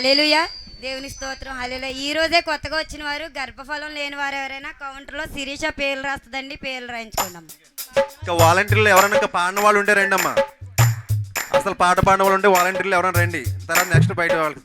హల్లెలూయా. దేవుని స్తోత్రం. హల్లెలూయా. ఈ రోజే కొత్తగా వచ్చిన వారు, గర్భఫలం లేని వారు ఎవరైనా కౌంటర్లో శిరీష పేర్లు రాస్తుందండి, పేర్లు రాయించుకోండి. ఇంకా వాలంటీర్లు ఎవరైనా ఇంకా పాడిన వాళ్ళు ఉంటే రండి అమ్మా. అసలు పాట పాడిన వాళ్ళు ఉంటే వాలంటీర్లు ఎవరైనా రండి. తర్వాత నెక్స్ట్ బయట వాళ్ళకి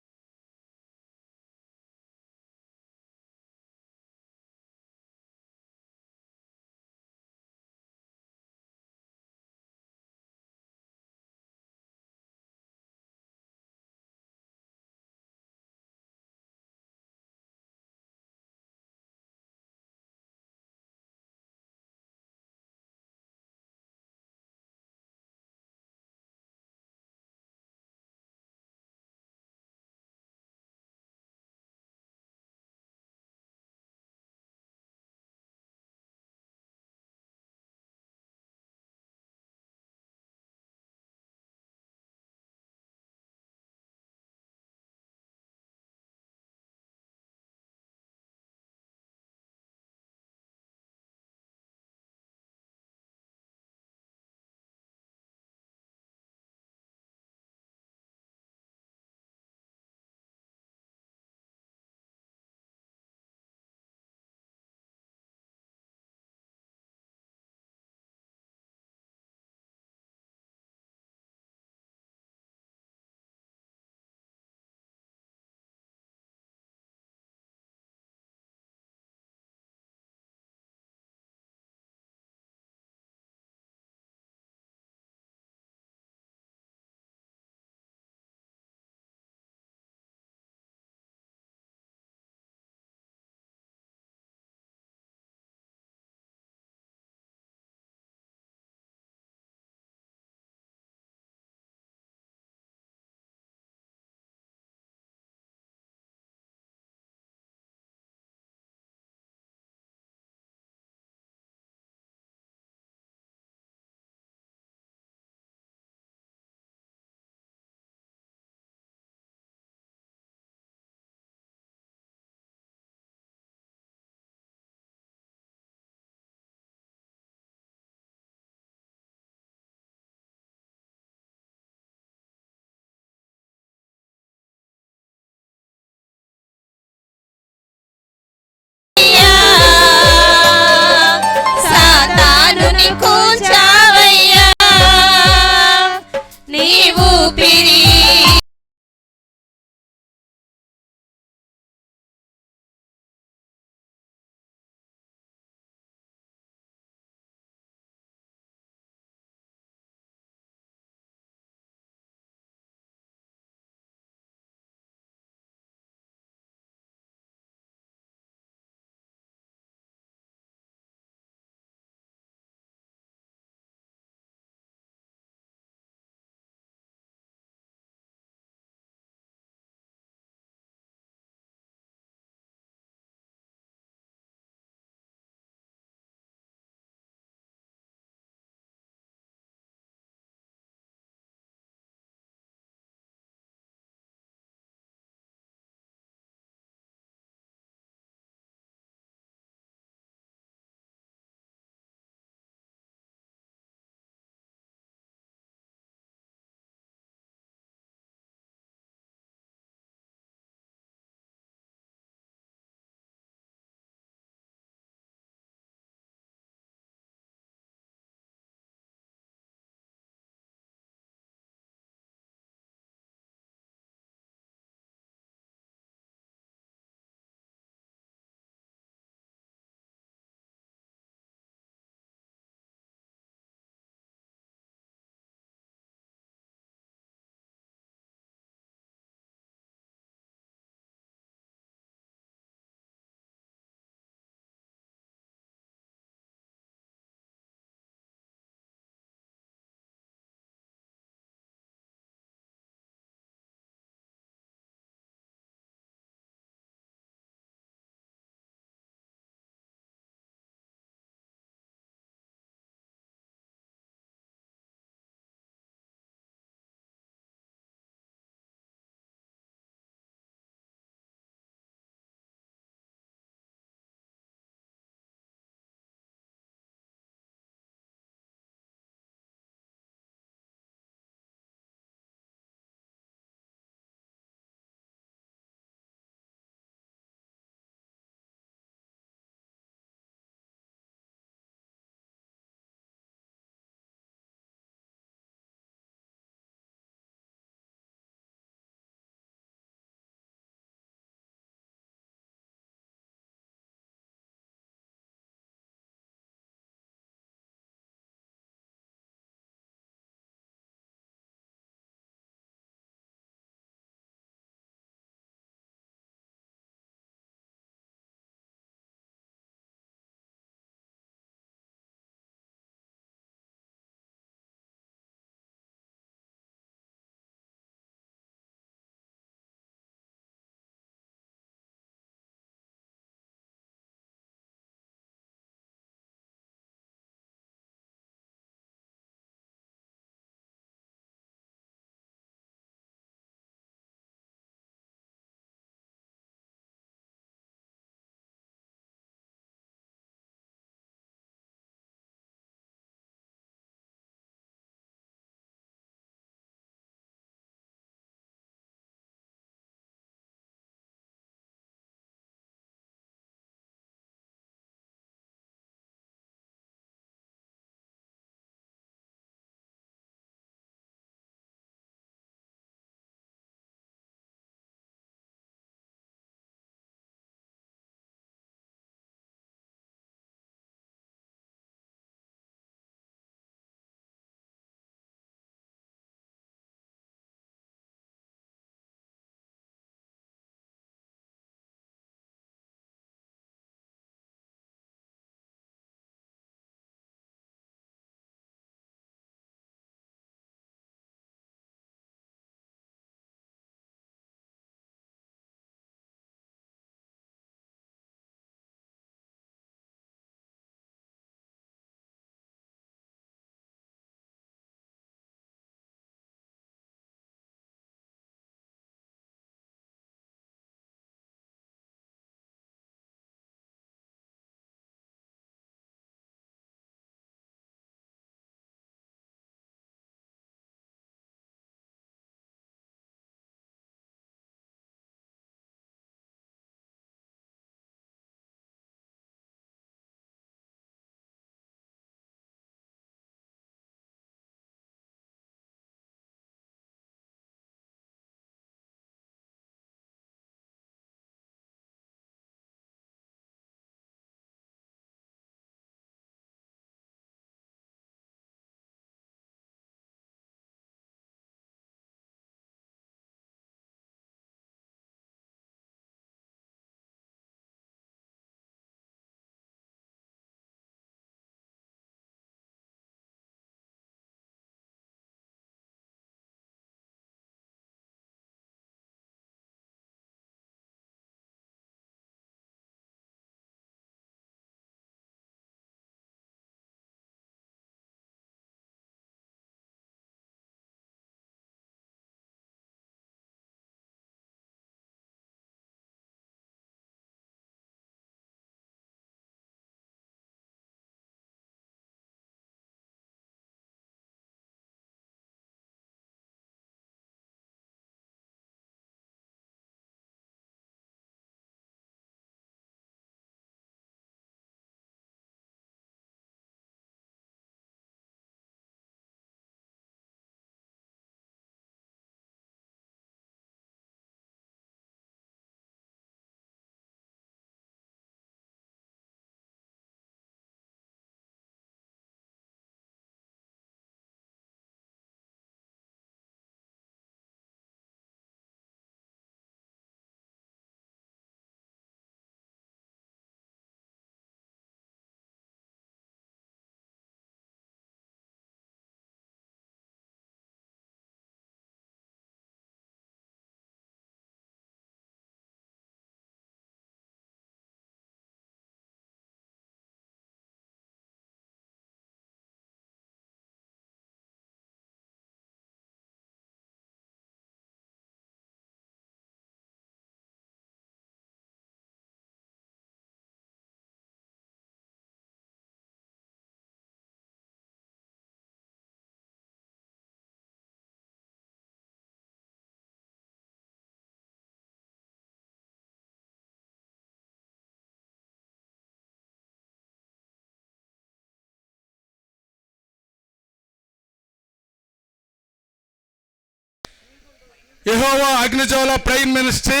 యెహోవా అగ్నిజ్వాల ప్రైమ్ మినిస్ట్రీ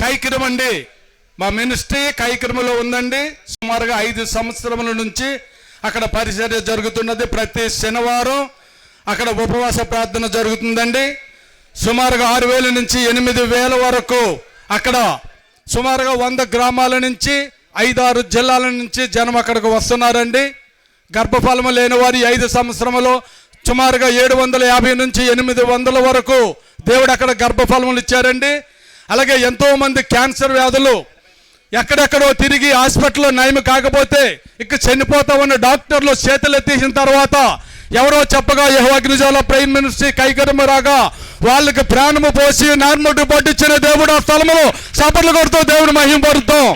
కైకిరం అండి. మా మినిస్ట్రీ కైకిరములో ఉందండి. సుమారుగా 5 సంవత్సరముల నుంచి అక్కడ పరిచర్య జరుగుతున్నది. ప్రతి శనివారం అక్కడ ఉపవాస ప్రార్థన జరుగుతుందండి. సుమారుగా 6,000 నుంచి 8,000 వరకు అక్కడ సుమారుగా 100 గ్రామాల నుంచి 5-6 జిల్లాల నుంచి జనం అక్కడికి వస్తున్నారండి. గర్భఫలము లేని వారి 5 సంవత్సరములో సుమారుగా 750 నుంచి 800 వరకు దేవుడు అక్కడ గర్భఫలములు ఇచ్చారండి. అలాగే ఎంతోమంది క్యాన్సర్ వ్యాధులు ఎక్కడెక్కడో తిరిగి హాస్పిటల్లో నయం కాకపోతే ఇక చనిపోతామన్న డాక్టర్లు చేతులు ఎత్తేసిన తర్వాత ఎవరో చెప్పగా యెహోవా అగ్నిజ్వాల ప్రైమ్ మినిస్ట్రీ కైకరము రాగా వాళ్ళకి ప్రాణము పోసి నార్మల్ పట్టించిన దేవుడు ఆ స్థలములో చప్పట్లు కొడుతూ దేవుడు మహిమపడుతాం.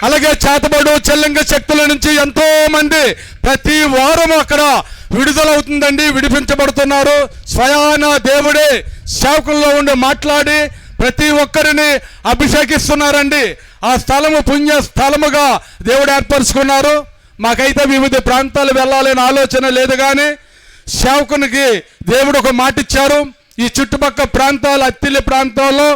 అలాగే చేతబడు చెల్లింగ శక్తుల నుంచి ఎంతో మంది ప్రతి వారం అక్కడ విడుదలవుతుందండి, విడిపించబడుతున్నారు. స్వయాన దేవుడే సేవకుల్లో ఉండి మాట్లాడి ప్రతి ఒక్కరిని అభిషేకిస్తున్నారండి. ఆ స్థలము పుణ్య స్థలముగా దేవుడు ఏర్పరచుకున్నారు. మాకైతే వివిధ ప్రాంతాలు వెళ్ళాలనే ఆలోచన లేదు, కానీ సేవకునికి దేవుడు ఒక మాట ఇచ్చారు. ఈ చుట్టుపక్కల ప్రాంతాలు అత్తిలి ప్రాంతాల్లో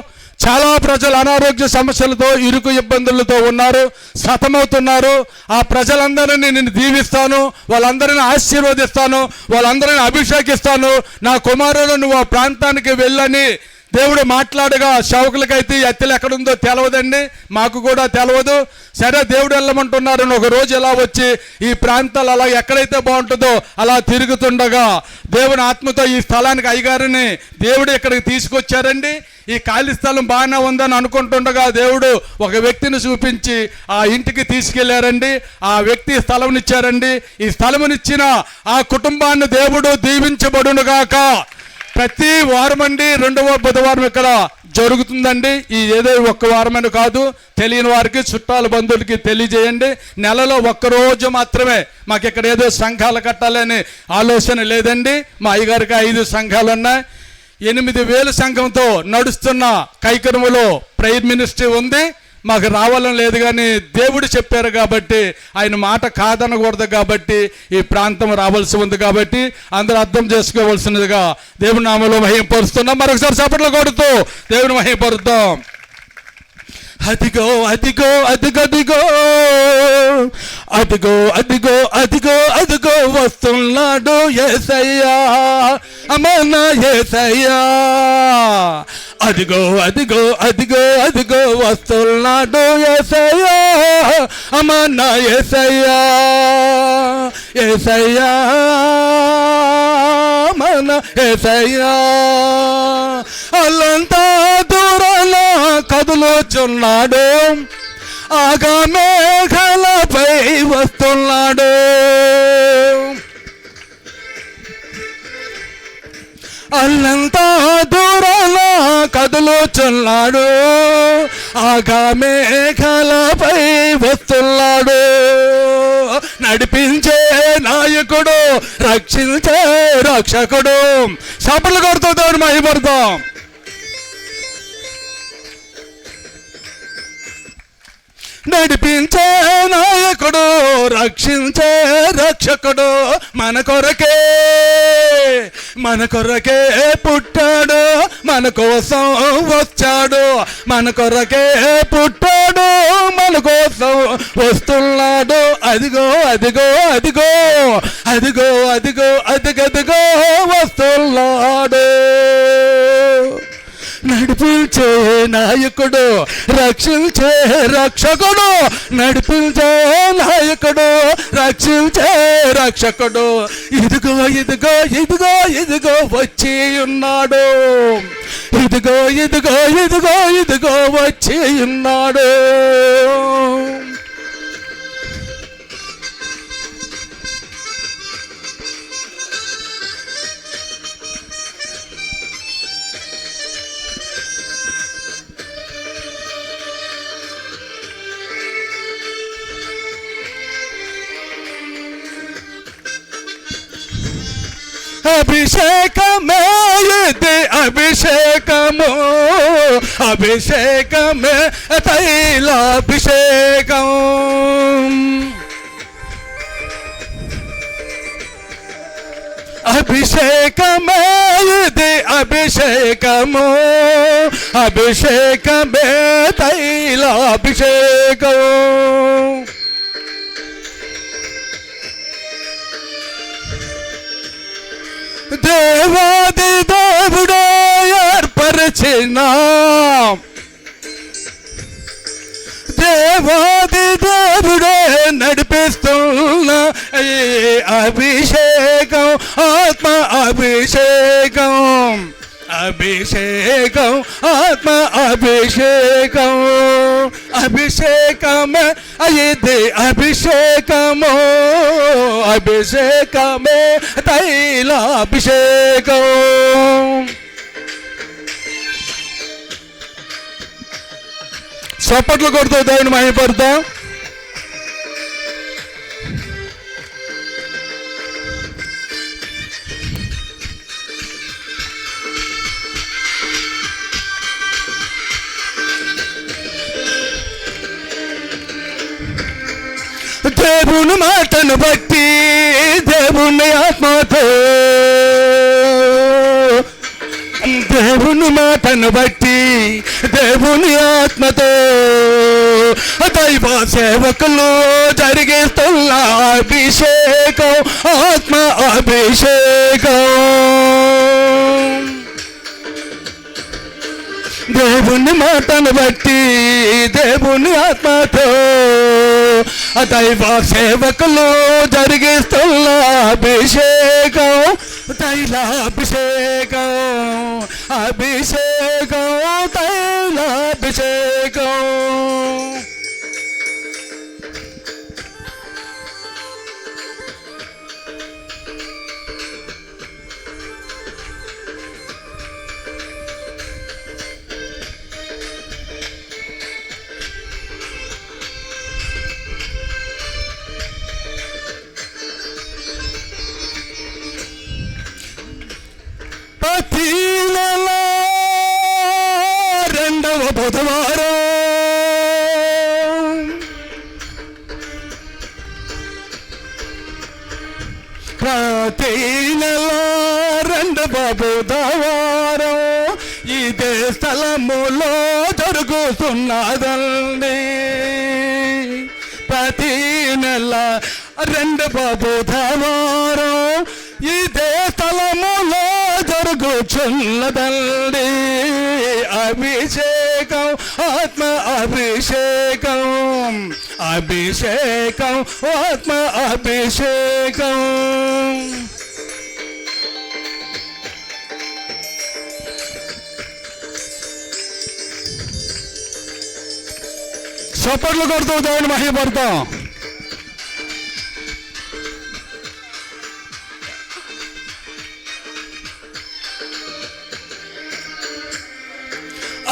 చాలా ప్రజలు అనారోగ్య సమస్యలతో ఇరుకు ఇబ్బందులతో ఉన్నారు, సతమవుతున్నారు. ఆ ప్రజలందరినీ నేను దీవిస్తాను, వాళ్ళందరినీ ఆశీర్వదిస్తాను, వాళ్ళందరినీ అభిషేకిస్తాను. నా కుమారుడు నువ్వు ఆ ప్రాంతానికి వెళ్ళని దేవుడు మాట్లాడగా సేవకులకైతే ఎత్తులు ఎక్కడుందో తెలవదండి, మాకు కూడా తెలవదు. సరే దేవుడు వెళ్ళమంటున్నారు. ఒక రోజు ఎలా వచ్చి ఈ ప్రాంతాలు అలా ఎక్కడైతే బాగుంటుందో అలా తిరుగుతుండగా దేవుని ఆత్మతో ఈ స్థలానికి అయ్యగారిని దేవుడు ఇక్కడికి తీసుకొచ్చారండి. ఈ ఖాళీ స్థలం బాగానే ఉందని అనుకుంటుండగా దేవుడు ఒక వ్యక్తిని చూపించి ఆ ఇంటికి తీసుకెళ్లారండి. ఆ వ్యక్తి స్థలంనిచ్చారండి. ఈ స్థలమునిచ్చిన ఆ కుటుంబాన్ని దేవుడు దీవించబడునుగాక. ప్రతి వారం అండి 2వ బుధవారం ఇక్కడ జరుగుతుందండి. ఈ ఏదో ఒక్క వారమని కాదు, తెలియని వారికి చుట్టాల బంధువులకి తెలియజేయండి. నెలలో 1 రోజు మాత్రమే. మాకు ఇక్కడ ఏదో సంఘాలు కట్టాలని ఆలోచన లేదండి. మా అయ్యగారికి 5 సంఘాలు ఉన్నాయి. 8,000 సంఘంతో నడుస్తున్న కైకరములో ప్రైమ్ మినిస్ట్రీ ఉంది. మాకు రావాలని లేదు, కానీ దేవుడు చెప్పారు కాబట్టి ఆయన మాట కాదనకూడదు కాబట్టి ఈ ప్రాంతం రావాల్సి ఉంది. కాబట్టి అందరూ అర్థం చేసుకోవాల్సినదిగా దేవుని నామములో మహిమపరుస్తున్నాం. మరొకసారి చప్పట్లు కొడుతూ దేవుని మహిమపరుద్దాం. అదిగో అదిగో అదిగదిగో అదిగో అదిగో అదిగో అదిగో వస్తున్నాడు యేసయ్యా, అమన యేసయ్యా. అదిగో అదిగో అదిగో అదిగో వస్తున్నాడు యేసయ్యా, అమన యేసయ్యా, యేసయ్యా, మన యేసయ్యా. అల్లంతా దూరాన కదులుచున్నాడు, ఆగా మేఘాలపై వస్తున్నాడు. అల్లంతా దూరాన కదులుచున్నాడు, ఆగా మేఘాలపై వస్తున్నాడు. నడిపించే నాయకుడు, రక్షించే రక్షకుడు. చప్పట్లు కొడుతూ దేవుని మహిమపడతాం. నడిపించే నాయకుడు, రక్షించే రక్షకుడు, మన కొరకే పుట్టాడు, మన కోసం వచ్చాడు. మన కొరకే పుట్టాడు, మన కోసం వస్తున్నాడు. అదిగో అదిగో అదిగో అదిగో అదిగో అదిగదిగో వస్తున్నాడు. నడిపించే నాయకుడు, రక్షించే రక్షకుడు. నడిపించే నాయకుడు, రక్షించే రక్షకుడు. ఇదిగో ఇదిగో ఇదిగో ఇదిగో వచ్చి ఉన్నాడు. ఇదిగో ఇదిగో ఇదిగో ఇదిగో వచ్చి ఉన్నాడు. అభిషేకమే ఇది అభిషేకము, అభిషేకమే తైలాభిషేకం. అభిషేకం అభిషేకమే ఇది అభిషేకము, అభిషేకమే తైలాభిషేకం. దేవాది దేవుడే ఏర్పరిచిన, దేవాది దేవుడే నడిపిస్తున్న ఈ అభిషేకం, ఆత్మ అభిషేకం, అభిషేకం, ఆత్మ అభిషేకం, అభిషేకమే ఇది అభిషేకము, అభిషేకమే తైలాభిషేకం. చప్పట్లు కొడుతూ దేవుని మహిమపడతాం. దేవుని మాటను బట్టి, దేవుని ఆత్మతో, దేవుని మాటను బట్టి, దేవుని ఆత్మతో దైవ సేవకులు జరిగిస్తున్న అభిషేకం, ఆత్మ అభిషేకం. దేవుని మాటను బట్టి, దేవుని ఆత్మతో దైవ సేవకులు జరిగిస్తున్న అభిషేకం, తైలాభిషేకం, అభిషేకం, తైలాభిషేకం. ప్రతి నెల రెండవ బుధవారం ప్రతి నెల రెండవ బుధవారం ఇదే స్థలములో జరుగుతున్నదండి. ప్రతి నెల రెండవ బుధవారం ఇదే స్థలములో జరుగుచున్నదండి. అభిషేకం, ఆత్మ అభిషేకం, అభిషేకం, ఆత్మ అభిషేకం. చప్పట్లు కొడుతూ దేవుని మహిమపడతాం.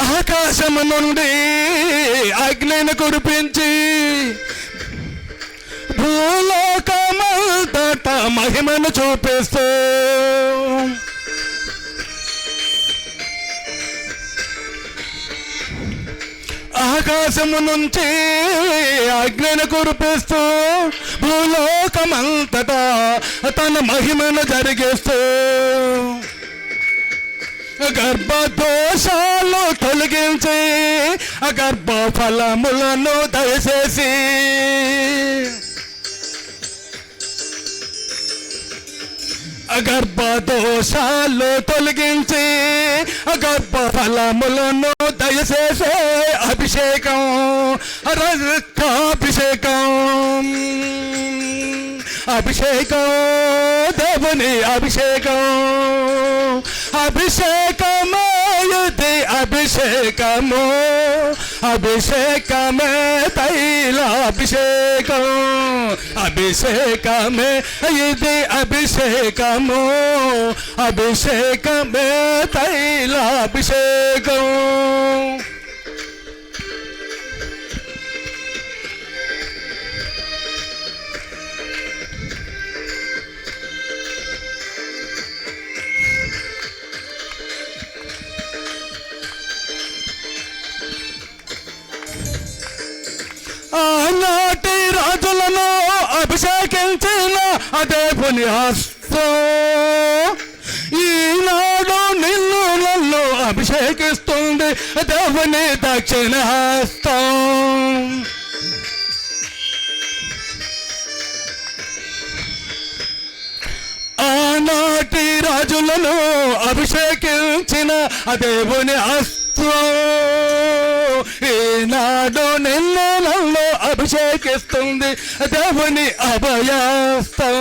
ఆకాశము నుండి అగ్నిని కురిపించి భూలోకమంతట మహిమను చూపిస్తూ ఆకాశము నుంచి అగ్నిని కురిపిస్తూ భూలోకమంతటా తన మహిమను జరిగిస్తూ గర్భదోషాలు తొలగించి గర్భ ఫలములను దయచేసి గర్భదోషాలు తొలగించి గర్భ ఫలములను దయచేసే అభిషేకం, రక్తాభిషేకం, అభిషేకం, దేవుని అభిషేకం, అభిషేకమే ఇది అభిషేకము, అభిషేకమే తైలాభిషేకం, అభిషేకమే ఇది అభిషేకము, అభిషేకమే తైలాభిషేకం. ఆనాటి రాజులను అభిషేకించిన దేవుని హస్తం దేవుని దక్షిణ హస్తం. ఆనాటి రాజులను అభిషేకించిన దేవుని హస్తం ఈనాడు నిన్ను నన్ను అభిషేకిస్తుంది దేవుని అభయస్తం.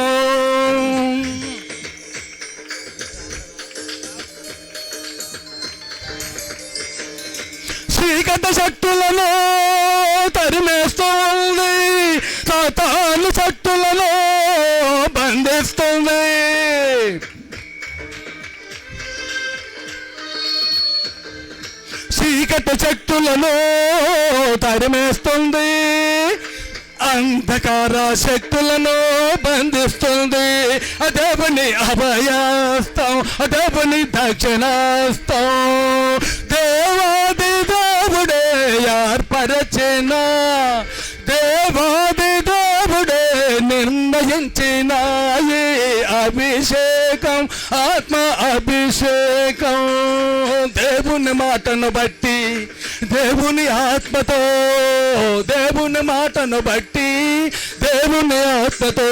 చీకటి శక్తులను తరిమేస్తుంది, సాతాను శక్తులను బంధిస్తుంది. చీకటి శక్తులను తరిమేస్తుంది, అంధకార శక్తులను బంధిస్తుంది. దేవుని అభయస్తం, దేవుని దక్షిణాస్తం. దేవాది దేవుడే ఏర్పరచిన, దేవాది దేవుడే నిర్ణయించిన ఈ అభిషేకం, ఆత్మ అభిషేకం. దేవుని మాటను బట్టి, దేవుని ఆత్మతో, దేవుని మాటను బట్టి, దేవుని ఆత్మతో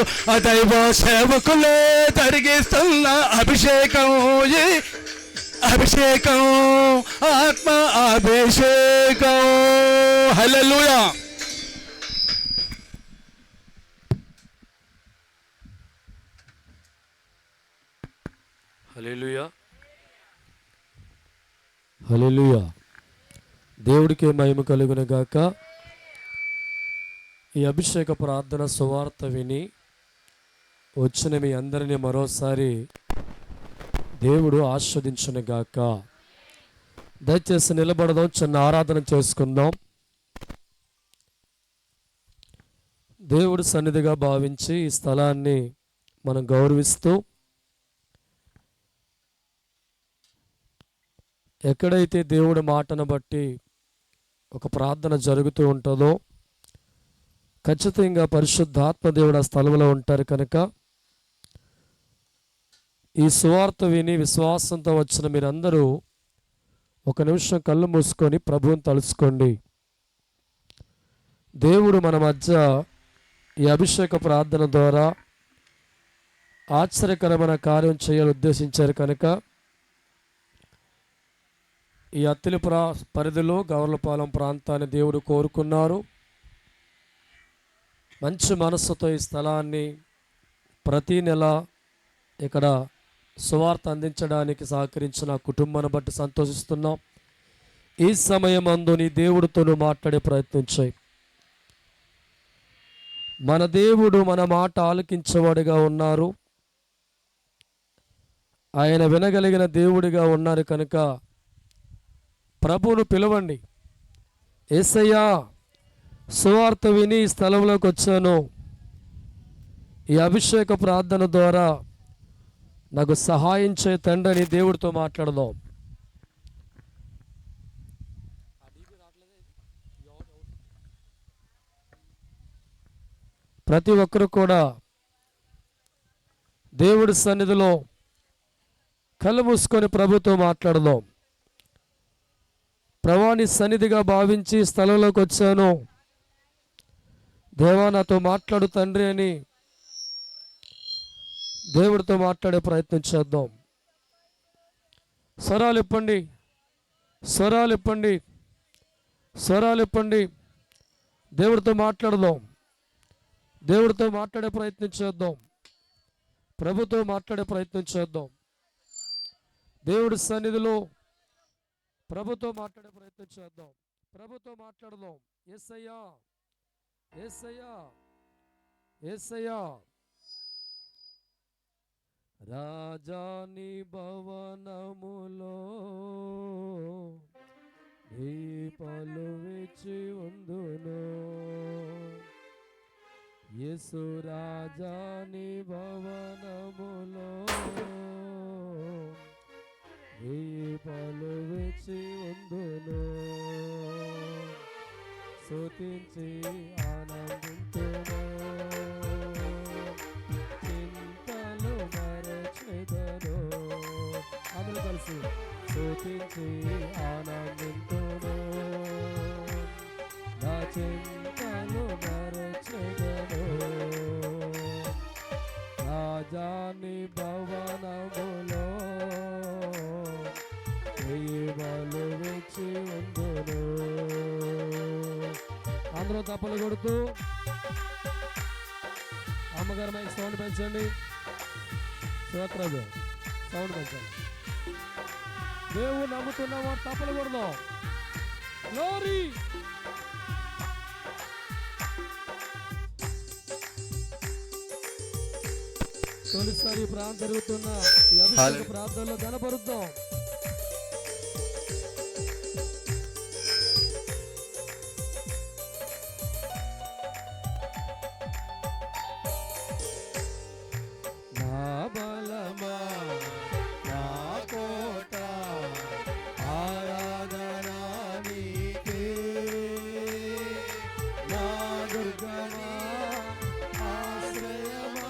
దైవ సేవకులే జరిగిస్తున్న అభిషేకం, ఈ అభిషేకం, ఆత్మ అభిషేకం. హల్లెలూయా. హల్లెలూయా, హల్లెలూయా. దేవుడికే మహిమ కలుగును గాక. ఈ అభిషేక ప్రార్థన సువార్త విని వచ్చిన మీ అందరినీ మరోసారి దేవుడు ఆస్వాదించును గాక. దయచేసి నిలబడదాం, చిన్న ఆరాధన చేసుకుందాం. దేవుడు సన్నిధిగా భావించి ఈ స్థలాన్ని మనం గౌరవిస్తూ, ఎక్కడైతే దేవుడి మాటను బట్టి ఒక ప్రార్థన జరుగుతూ ఉంటుందో ఖచ్చితంగా పరిశుద్ధాత్మ దేవుడు ఆ స్థలంలో ఉంటారు. కనుక ఈ సువార్త విని విశ్వాసంతో వచ్చిన మీరందరూ ఒక నిమిషం కళ్ళు మూసుకొని ప్రభువుని తలుచుకోండి. దేవుడు మన మధ్య ఈ అభిషేక ప్రార్థన ద్వారా ఆశ్చర్యకరమైన కార్యం చేయాలని ఉద్దేశించారు. కనుక ఈ అత్తిలిపుర పరిధిలో గవర్లపాలెం ప్రాంతాన్ని దేవుడు కోరుకున్నారు. మంచి మనస్సుతో ఈ స్థలాన్ని ప్రతి నెల ఇక్కడ సువార్త అందించడానికి సహకరించిన కుటుంబాన్ని బట్టి సంతోషిస్తున్నాం. ఈ సమయం అందు నీ దేవుడితో మాట్లాడే ప్రయత్నం చేయి. మన దేవుడు మన మాట ఆలకించేవాడిగా ఉన్నారు, ఆయన వినగలిగిన దేవుడిగా ఉన్నారు. కనుక ప్రభువును పిలవండి. యేసయ్యా, సువార్త విని ఈ స్థలంలోకి వచ్చాను, ఈ అభిషేక ప్రార్థన ద్వారా నాకు సహాయం చే తండ్రి, దేవుడితో మాట్లాడదాం. ప్రతి ఒక్కరు కూడా దేవుడి సన్నిధిలో కళ్ళు మూసుకొని ప్రభుతో మాట్లాడదాం. ప్రభుని సన్నిధిగా భావించి స్థలంలోకి వచ్చాను, దేవా నాతో మాట్లాడు తండ్రి అని దేవుడితో మాట్లాడే ప్రయత్నం చేద్దాం. స్వరాలు ఇప్పండి, స్వరాలు ఇప్పండి, స్వరాలు ఇప్పండి. దేవుడితో మాట్లాడదాం, దేవుడితో మాట్లాడే ప్రయత్నం చేద్దాం, ప్రభుతో మాట్లాడే ప్రయత్నం చేద్దాం. దేవుడి సన్నిధిలో ప్రభుతో మాట్లాడే ప్రయత్నం చేద్దాం, ప్రభుతో మాట్లాడదాం. యేసయ్యా, యేసయ్యా, యేసయ్యా. రాజాని భవనములో దీపాలు వేచి ఉందును, యేసు రాజాని భవనములో దీపాలు వేచి ఉందును, స్తుతించి ఆనందింతును, చింతలు మరచెదను. అందరూ కలిసి స్తుతించి ఆనందింతును నా చింతలు మరచెదను రాజాని భవనములో దైవాలు వెచ్చి ఉందును. అందరూ తప్పులు కొడుతూ అమ్మగారు మైక్ సౌండ్ పెంచండి. స్తోత్రాలు సౌండ్ పెంచండి. దేవుడు నమ్ముతున్నామో తప్పులు కొడదాం. గ్లోరీ. తొలిసారి ప్రాంతం జరుగుతున్న ఈ అభిషేక ప్రాంతంలో కనపరుద్దాం. నా బలమా నా కోట ఆరాధనా నీకే నా దుర్గమా ఆశ్రయమా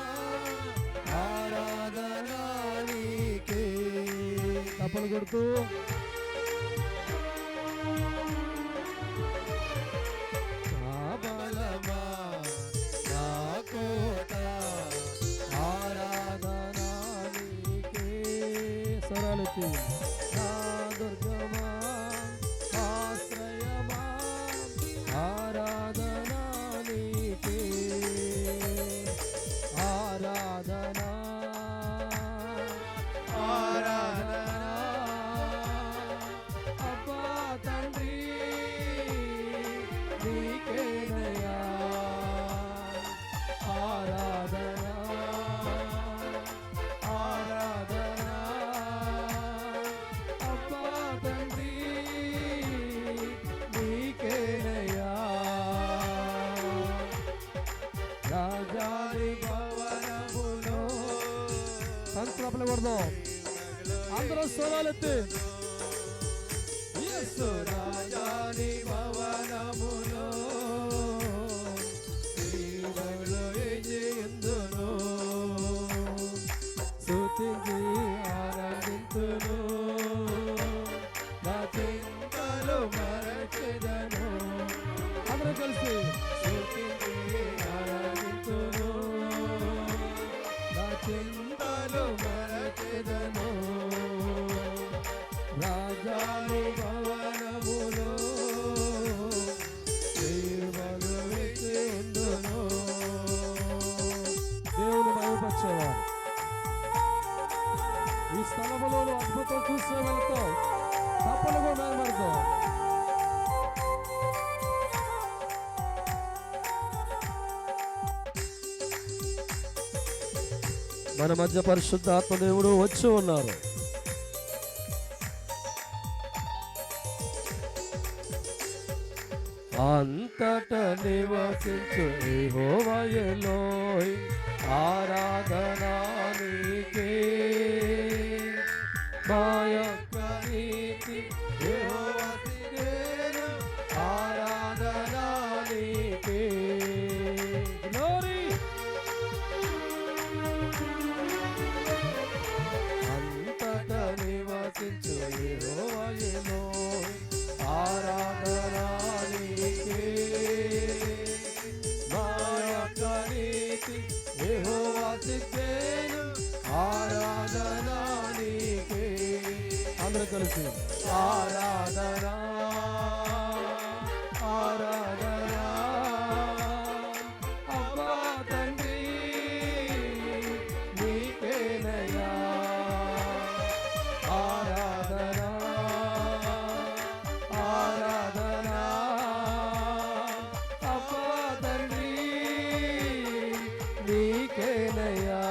ఆరాధనా నీకే. తప్పలు కొడుతూ నా బలమా నా కోట ఆరాధనా నీకే. స్వరాలెత్తి నా దుర్గమా ఆశ్రయమా ఆరాధనా నీకే ఆరాధనా ఆరాధనా అబ్బా తండ్రి నీకేనయ్యా ఆరాధనా ఆరాధనా అబ్బా తండ్రి నీకేనయ్యా రాజాని భవనములో సంకల్పలు కొడదాం. అందరూ స్వరాలెత్తి యేసు రాజాని భవనములో దేవుడు విజయందును స్తుతించి ఆనందింతును నా చింతలు మరచెదను. అందరూ కలిసి స్తుతించి ఆనందింతును నా చింతలు మరచెదను రాజాని భవనములో దేవుడు వెచ్చి ఉందును. దేవుని మహిమపరిచేవారు ఈ స్థలములో అద్భుతం చూసే వెళ్తాం. తప్పలుగా మేల్పడతాం. మన మధ్య పరిశుద్ధ ఆత్మదేవుడు వచ్చి ఉన్నారు. అంతట నివసించు యెహోవా ఎలోహి ఆరాధనా నీకే మా యొక్క నీతి యెహోవా సిరేను ఆరాధనా నీకే. గ్లోరీ. అంతట నివసించు యెహోవా ఎలోహి ఆరాధనా నీకే మా యొక్క నీతి యెహోవా సిరేను ఆరాధనా నీకే. అందరూ కలిసి ఆరాధనా ఆరాధనా అబ్బా తండ్రి నీకేనయ్యా ఆరాధనా ఆరాధనా అబ్బా తండ్రి నీకేనయ్యా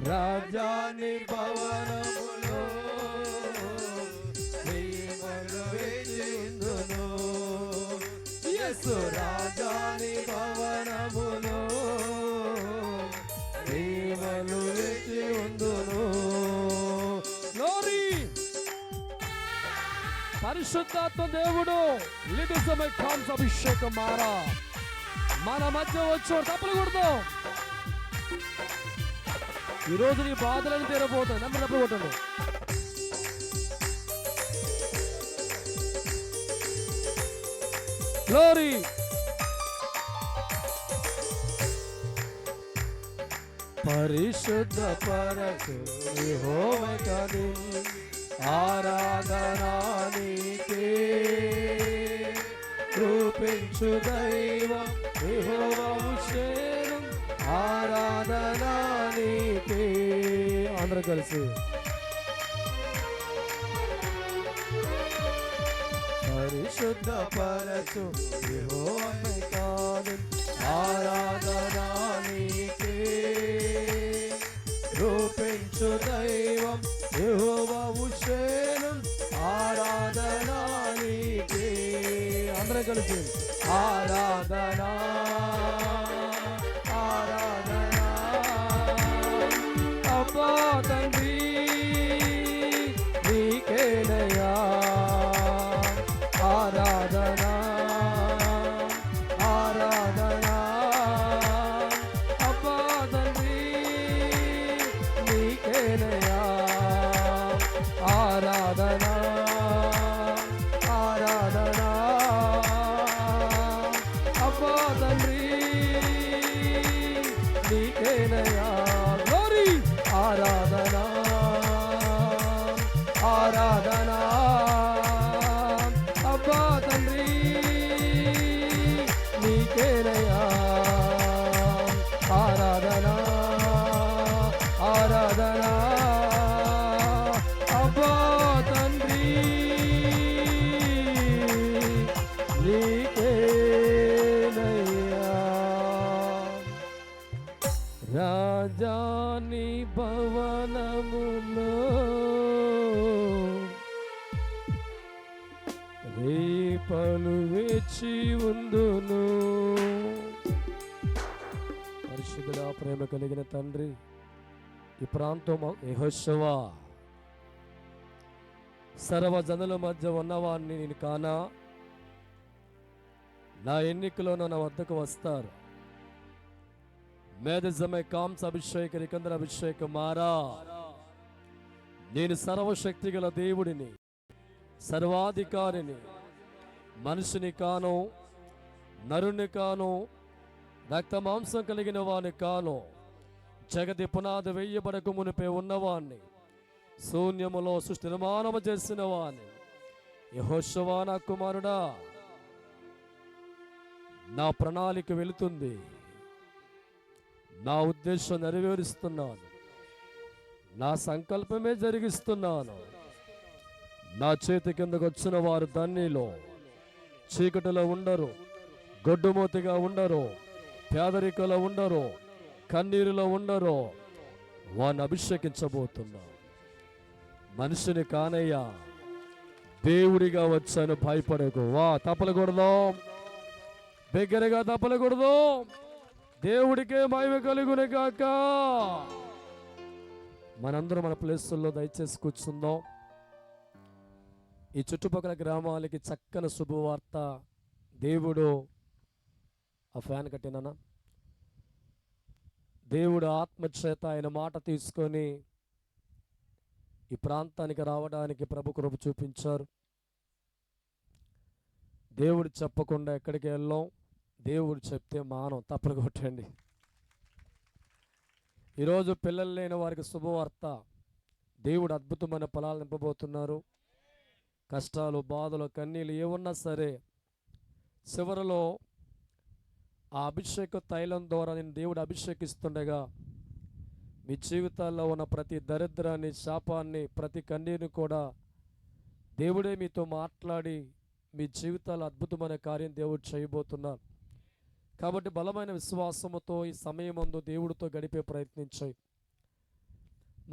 రాజాని భవనములో దేవుడు వెచ్చి ఉందును. యేసు రాజాని భవనములో దేవుడు వెచ్చి ఉందును. గ్లోరీ. పరిశుద్ధాత్మ దేవుడు లిటిసమై కామ్స్ అభిషేకం మారా మన మధ్య వచ్చాడు. తప్పులు కొడదాం. ఈరోజు నీ బాధలను తీరబోతాయి. నమ్మినప్పుడు కొట్టండి. గ్లోరీ. పరిశుద్ధ పరచు యెహోవాకే ఆరాధన నీకే. రూపించు దైవం యెహోవావు శరణం, ఆరాధన నీకే. అందరూ కలిసి పరిశుద్ధ పరచు యెహోవాకే ఆరాధన నీకే. రూపించు దైవం యెహోవావు శరణం, ఆరాధన నీకే. అందరూ కలిసి ఆరాధన ఆరాధన. అబ్బా తండ్రి నీకేనయ్యా ఆరాధన ఆరాధన. అబ్బా తండ్రి నీకేనయ్యా ఆరాధన ఆరాధన. అబ్బా తండ్రి నీకేనయ్యా గ్లోరీ. ఆరాధన ఆరాధన. అబ్బా తండ్రి నీకేనయ్యా ఆరాధన ఆరాధన. అబ్బా తండ్రి నీకేనయ్యా. రాజాని భవనములో రేపలు వేచి ఉందును. పరిశుద్ధుల ప్రేమ కలిగిన తండ్రి, ఈ ప్రాంతం యెహోషువా సర్వజనుల మధ్య ఉన్నవాడిని నేను కానా? నా ఎన్నికలో నా వద్దకు వస్తారు. మేధ జమే కాంస అభిషేక నికందర అభిషేక మారా. నేను సర్వశక్తి గల దేవుడిని, సర్వాధికారిని. మనిషిని కాను, నరుని కాను, రక్త మాంసం కలిగిన వాని కాను. జగతి పునాది వెయ్యబడక మునిపే ఉన్నవాణ్ణి, శూన్యములో సృష్టి నిర్మాణము చేసిన వాణ్ణి. యెహోషువా నా కుమారుడా, నా ప్రణాళిక వెళుతుంది, నా ఉద్దేశం నెరవేరుస్తున్నాను, నా సంకల్పమే జరిగిస్తున్నాను. నా చేతి కిందకు వచ్చిన వారు ధన్యులు. చీకటిలో ఉండరు, గొడ్డుమూతిగా ఉండరు, పేదరికలో ఉండరు, కన్నీరులో ఉండరు. వారిని అభిషేకించబోతున్నా. మనిషిని కానయ్యా, దేవుడిగా వచ్చాను, భయపడకు. వా తప్పలకూడదు, దగ్గరగా తప్పలకూడదు. దేవుడికే మహిమ కలుగును గాక. మనందరం మన ప్లేసుల్లో దయచేసి కూర్చుందాం. ఈ చుట్టుపక్కల గ్రామాలకి చక్కని శుభవార్త దేవుడు, ఆ ఫ్యాన్ కట్టినా, దేవుడు ఆత్మచేత ఆయన మాట తీసుకొని ఈ ప్రాంతానికి రావడానికి ప్రభు కృప చూపించారు. దేవుడు చెప్పకుండా ఎక్కడికి వెళ్ళాం, దేవుడు చెప్తే మానం. తప్పలు కొట్టండి. ఈరోజు పిల్లలు లేని వారికి శుభవార్త, దేవుడు అద్భుతమైన ఫలాలు నింపబోతున్నారు. కష్టాలు, బాధలు, కన్నీళ్ళు ఏమున్నా సరే చివరిలో ఆ అభిషేక తైలం ద్వారా నేను దేవుడు అభిషేకిస్తుండగా మీ జీవితాల్లో ఉన్న ప్రతి దరిద్రాన్ని, శాపాన్ని, ప్రతి కన్నీరుని కూడా దేవుడే మీతో మాట్లాడి మీ జీవితాల్లో అద్భుతమైన కార్యం దేవుడు చేయబోతున్నారు. కాబట్టి బలమైన విశ్వాసముతో ఈ సమయమందు దేవుడితో గడిపే ప్రయత్నించాయి.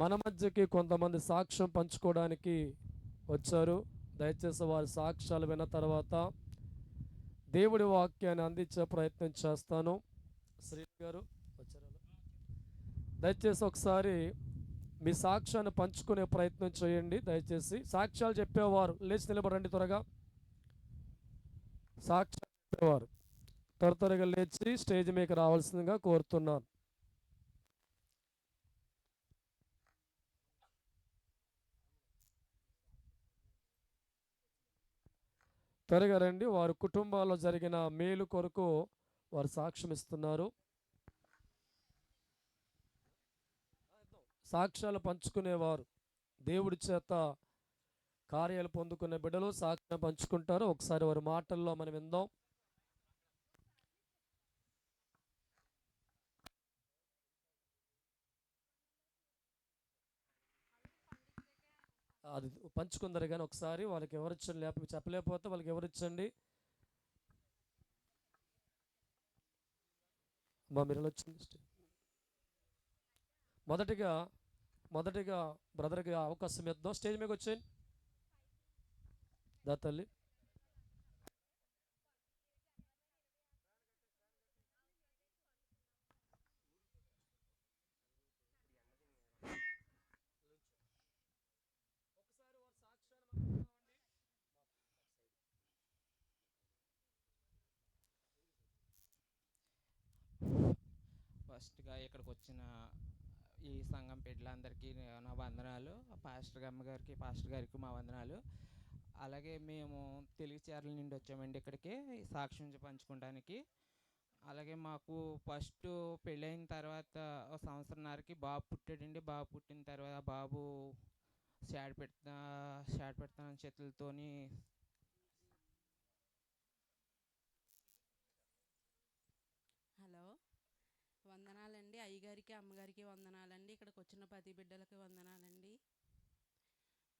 మన మధ్యకి కొంతమంది సాక్ష్యం పంచుకోవడానికి వచ్చారు. దయచేసి వారి సాక్ష్యాలు విన్న తర్వాత దేవుడి వాక్యాన్ని అందించే ప్రయత్నం చేస్తాను. శ్రీ గారు వచ్చారు. దయచేసి ఒకసారి మీ సాక్ష్యాన్ని పంచుకునే ప్రయత్నం చేయండి. దయచేసి సాక్ష్యాలు చెప్పేవారు లేచి నిలబడండి. త్వరగా సాక్ష్యాలు చెప్పేవారు త్వరగా లేచి స్టేజ్ మీకు రావాల్సిందిగా కోరుతున్నాను. త్వరగా రండి. వారి కుటుంబాల్లో జరిగిన మేలు కొరకు వారు సాక్ష్యం ఇస్తున్నారు. సాక్ష్యాలు పంచుకునేవారు దేవుడి చేత కార్యాలు పొందుకునే బిడ్డలు సాక్ష్యం పంచుకుంటారు. ఒకసారి వారి మాటల్లో మనం విందాం. అది పంచుకుందరు కానీ ఒకసారి వాళ్ళకి ఎవరిచ్చండి, లేకపోతే చెప్పలేకపోతే వాళ్ళకి ఎవరిచ్చండి. మీరు వచ్చింది. మొదటిగా బ్రదర్కి అవకాశం ఇద్దాం. స్టేజ్ మీకు వచ్చేయండి దా తల్లి. ఫస్ట్గా ఇక్కడికి వచ్చిన ఈ సంఘం బిడ్డలందరికీ నా వందనాలు. పాస్టర్ గారికి మా వందనాలు. అలాగే మేము తెలుగు చీరల నుండి వచ్చామండి ఇక్కడికి సాక్ష్యం పంచుకోవడానికి. అలాగే మాకు ఫస్ట్ పెళ్ళైన తర్వాత ఒక సంవత్సరంన్నరకి బాబు పుట్టాడండి. బాబు పుట్టిన తర్వాత బాబు షాడ్ పెడతానని చేతులతోని హలో, వందనాలండి. అయ్యగారికి అమ్మగారికి వందనాలండి. ఇక్కడికి వచ్చిన ప్రతి బిడ్డలకి వందనాలండి.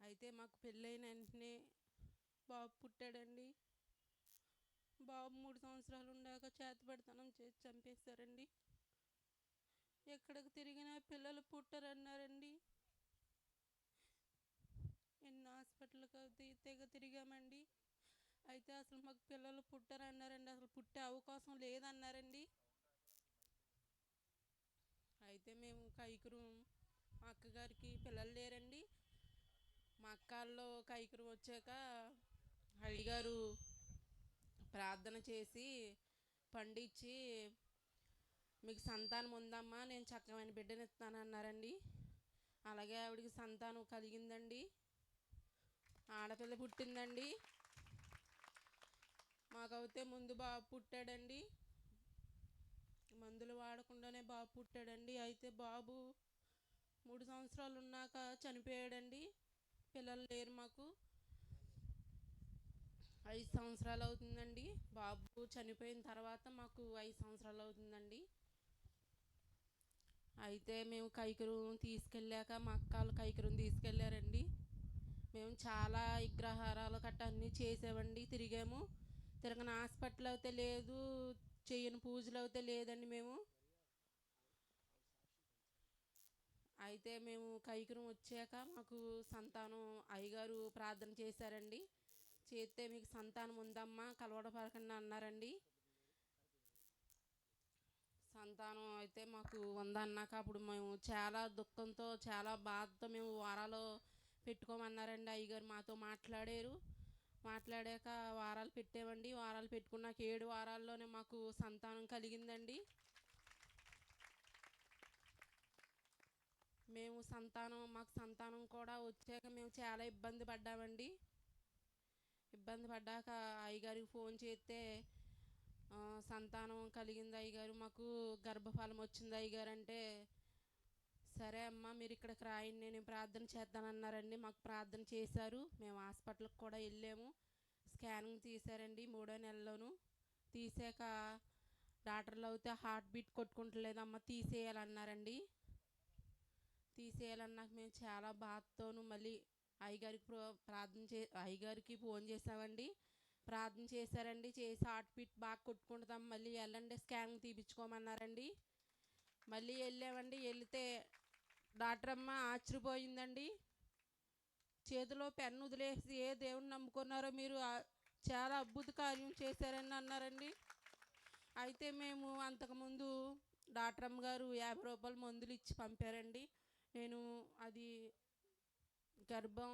అయితే మాకు పెళ్ళైన వెంటనే బాబు పుట్టాడండి. బాబు 3 సంవత్సరాలు ఉండాక చేతపడతనం చేసి చంపేశారండి. ఎక్కడికి తిరిగినా పిల్లలు పుట్టరన్నారండి. ఎన్ని హాస్పిటల్కి తెగ తిరిగామండి. అయితే అసలు మాకు పిల్లలు పుట్టరన్నారండి. అసలు పుట్టే అవకాశం లేదన్నారండి. అయితే మేము కైకురు, మా అక్కగారికి పిల్లలు లేరండి. మా అక్కల్లో కైకురు వచ్చాక అయ్యగారు ప్రార్థన చేసి పండించి మీకు సంతానం ఉందమ్మా, నేను చక్కమైన బిడ్డను ఇస్తానన్నారండి. అలాగే ఆవిడికి సంతానం కలిగిందండి. ఆడపిల్ల పుట్టిందండి. మాకైతే ముందు బాబు పుట్టాడండి. మందులు వాడకుండానే బాబు పుట్టాడండి. అయితే బాబు 3 సంవత్సరాలు ఉన్నాక చనిపోయాడండి. పిల్లలు లేరు మాకు. 5 సంవత్సరాలు అవుతుందండి. బాబు చనిపోయిన తర్వాత మాకు 5 సంవత్సరాలు అవుతుందండి. అయితే మేము కైకరు తీసుకెళ్ళాక మా అక్కలు కైకరుని తీసుకెళ్ళారండి. మేము చాలా విగ్రహారాలు గట్ట అన్నీ చేసామండి. తిరగని హాస్పిటల్ అయితే లేదు, చెయ్యని పూజలు అయితే లేదండి. అయితే మేము కైకురం వచ్చాక మాకు సంతానం అయ్యగారు ప్రార్థన చేశారండి. చేస్తే మీకు సంతానం ఉందమ్మా, కలవడపడకండి అన్నారండి. సంతానం అయితే మాకు ఉందన్నాక అప్పుడు మేము చాలా దుఃఖంతో చాలా బాధతో మేము వారాలు పెట్టుకోమన్నారండి. అయ్యగారు మాతో మాట్లాడాక వారాలు పెట్టామండి. వారాలు పెట్టుకున్నాక 7 వారాల్లోనే మాకు సంతానం కలిగిందండి. మాకు సంతానం కూడా వచ్చాక మేము చాలా ఇబ్బంది పడ్డామండి. ఇబ్బంది పడ్డాక అయ్యగారికి ఫోన్ చేస్తే సంతానం కలిగింది అయ్యగారు, మాకు గర్భఫలం వచ్చింది అయ్యగారు అంటే, సరే అమ్మ మీరు ఇక్కడికి రాయండి, నేను ప్రార్థన చేద్దానన్నారండి. మాకు ప్రార్థన చేశారు. మేము హాస్పిటల్కి కూడా వెళ్ళాము. స్కానింగ్ తీశారండి 3వ నెలలోను. తీసాక డాక్టర్లు అయితే హార్ట్ బీట్ కొట్టుకుంటలేదమ్మా, తీసేయాలన్నారండి. తీసేయాలన్నాక మేము చాలా బాధతోనూ మళ్ళీ అయ్యగారికి ఫోన్ చేసామండి. ప్రార్థన చేశారండి. చేసి హార్ట్ బీట్ బాగా కొట్టుకుంటాం, మళ్ళీ వెళ్ళండి స్కానింగ్ తీపించుకోమన్నారండి. మళ్ళీ వెళ్ళామండి. వెళితే డాక్టర్ అమ్మ ఆశ్చర్యపోయిందండి. చేతిలో పెన్ను వదిలేసి ఏ దేవుని నమ్ముకున్నారో మీరు చాలా అద్భుత కార్యం చేశారని అన్నారండి. అయితే మేము అంతకుముందు డాక్టర్ అమ్మగారు 50 రూపాయలు మందులు ఇచ్చి పంపారండి. నేను అది గర్భం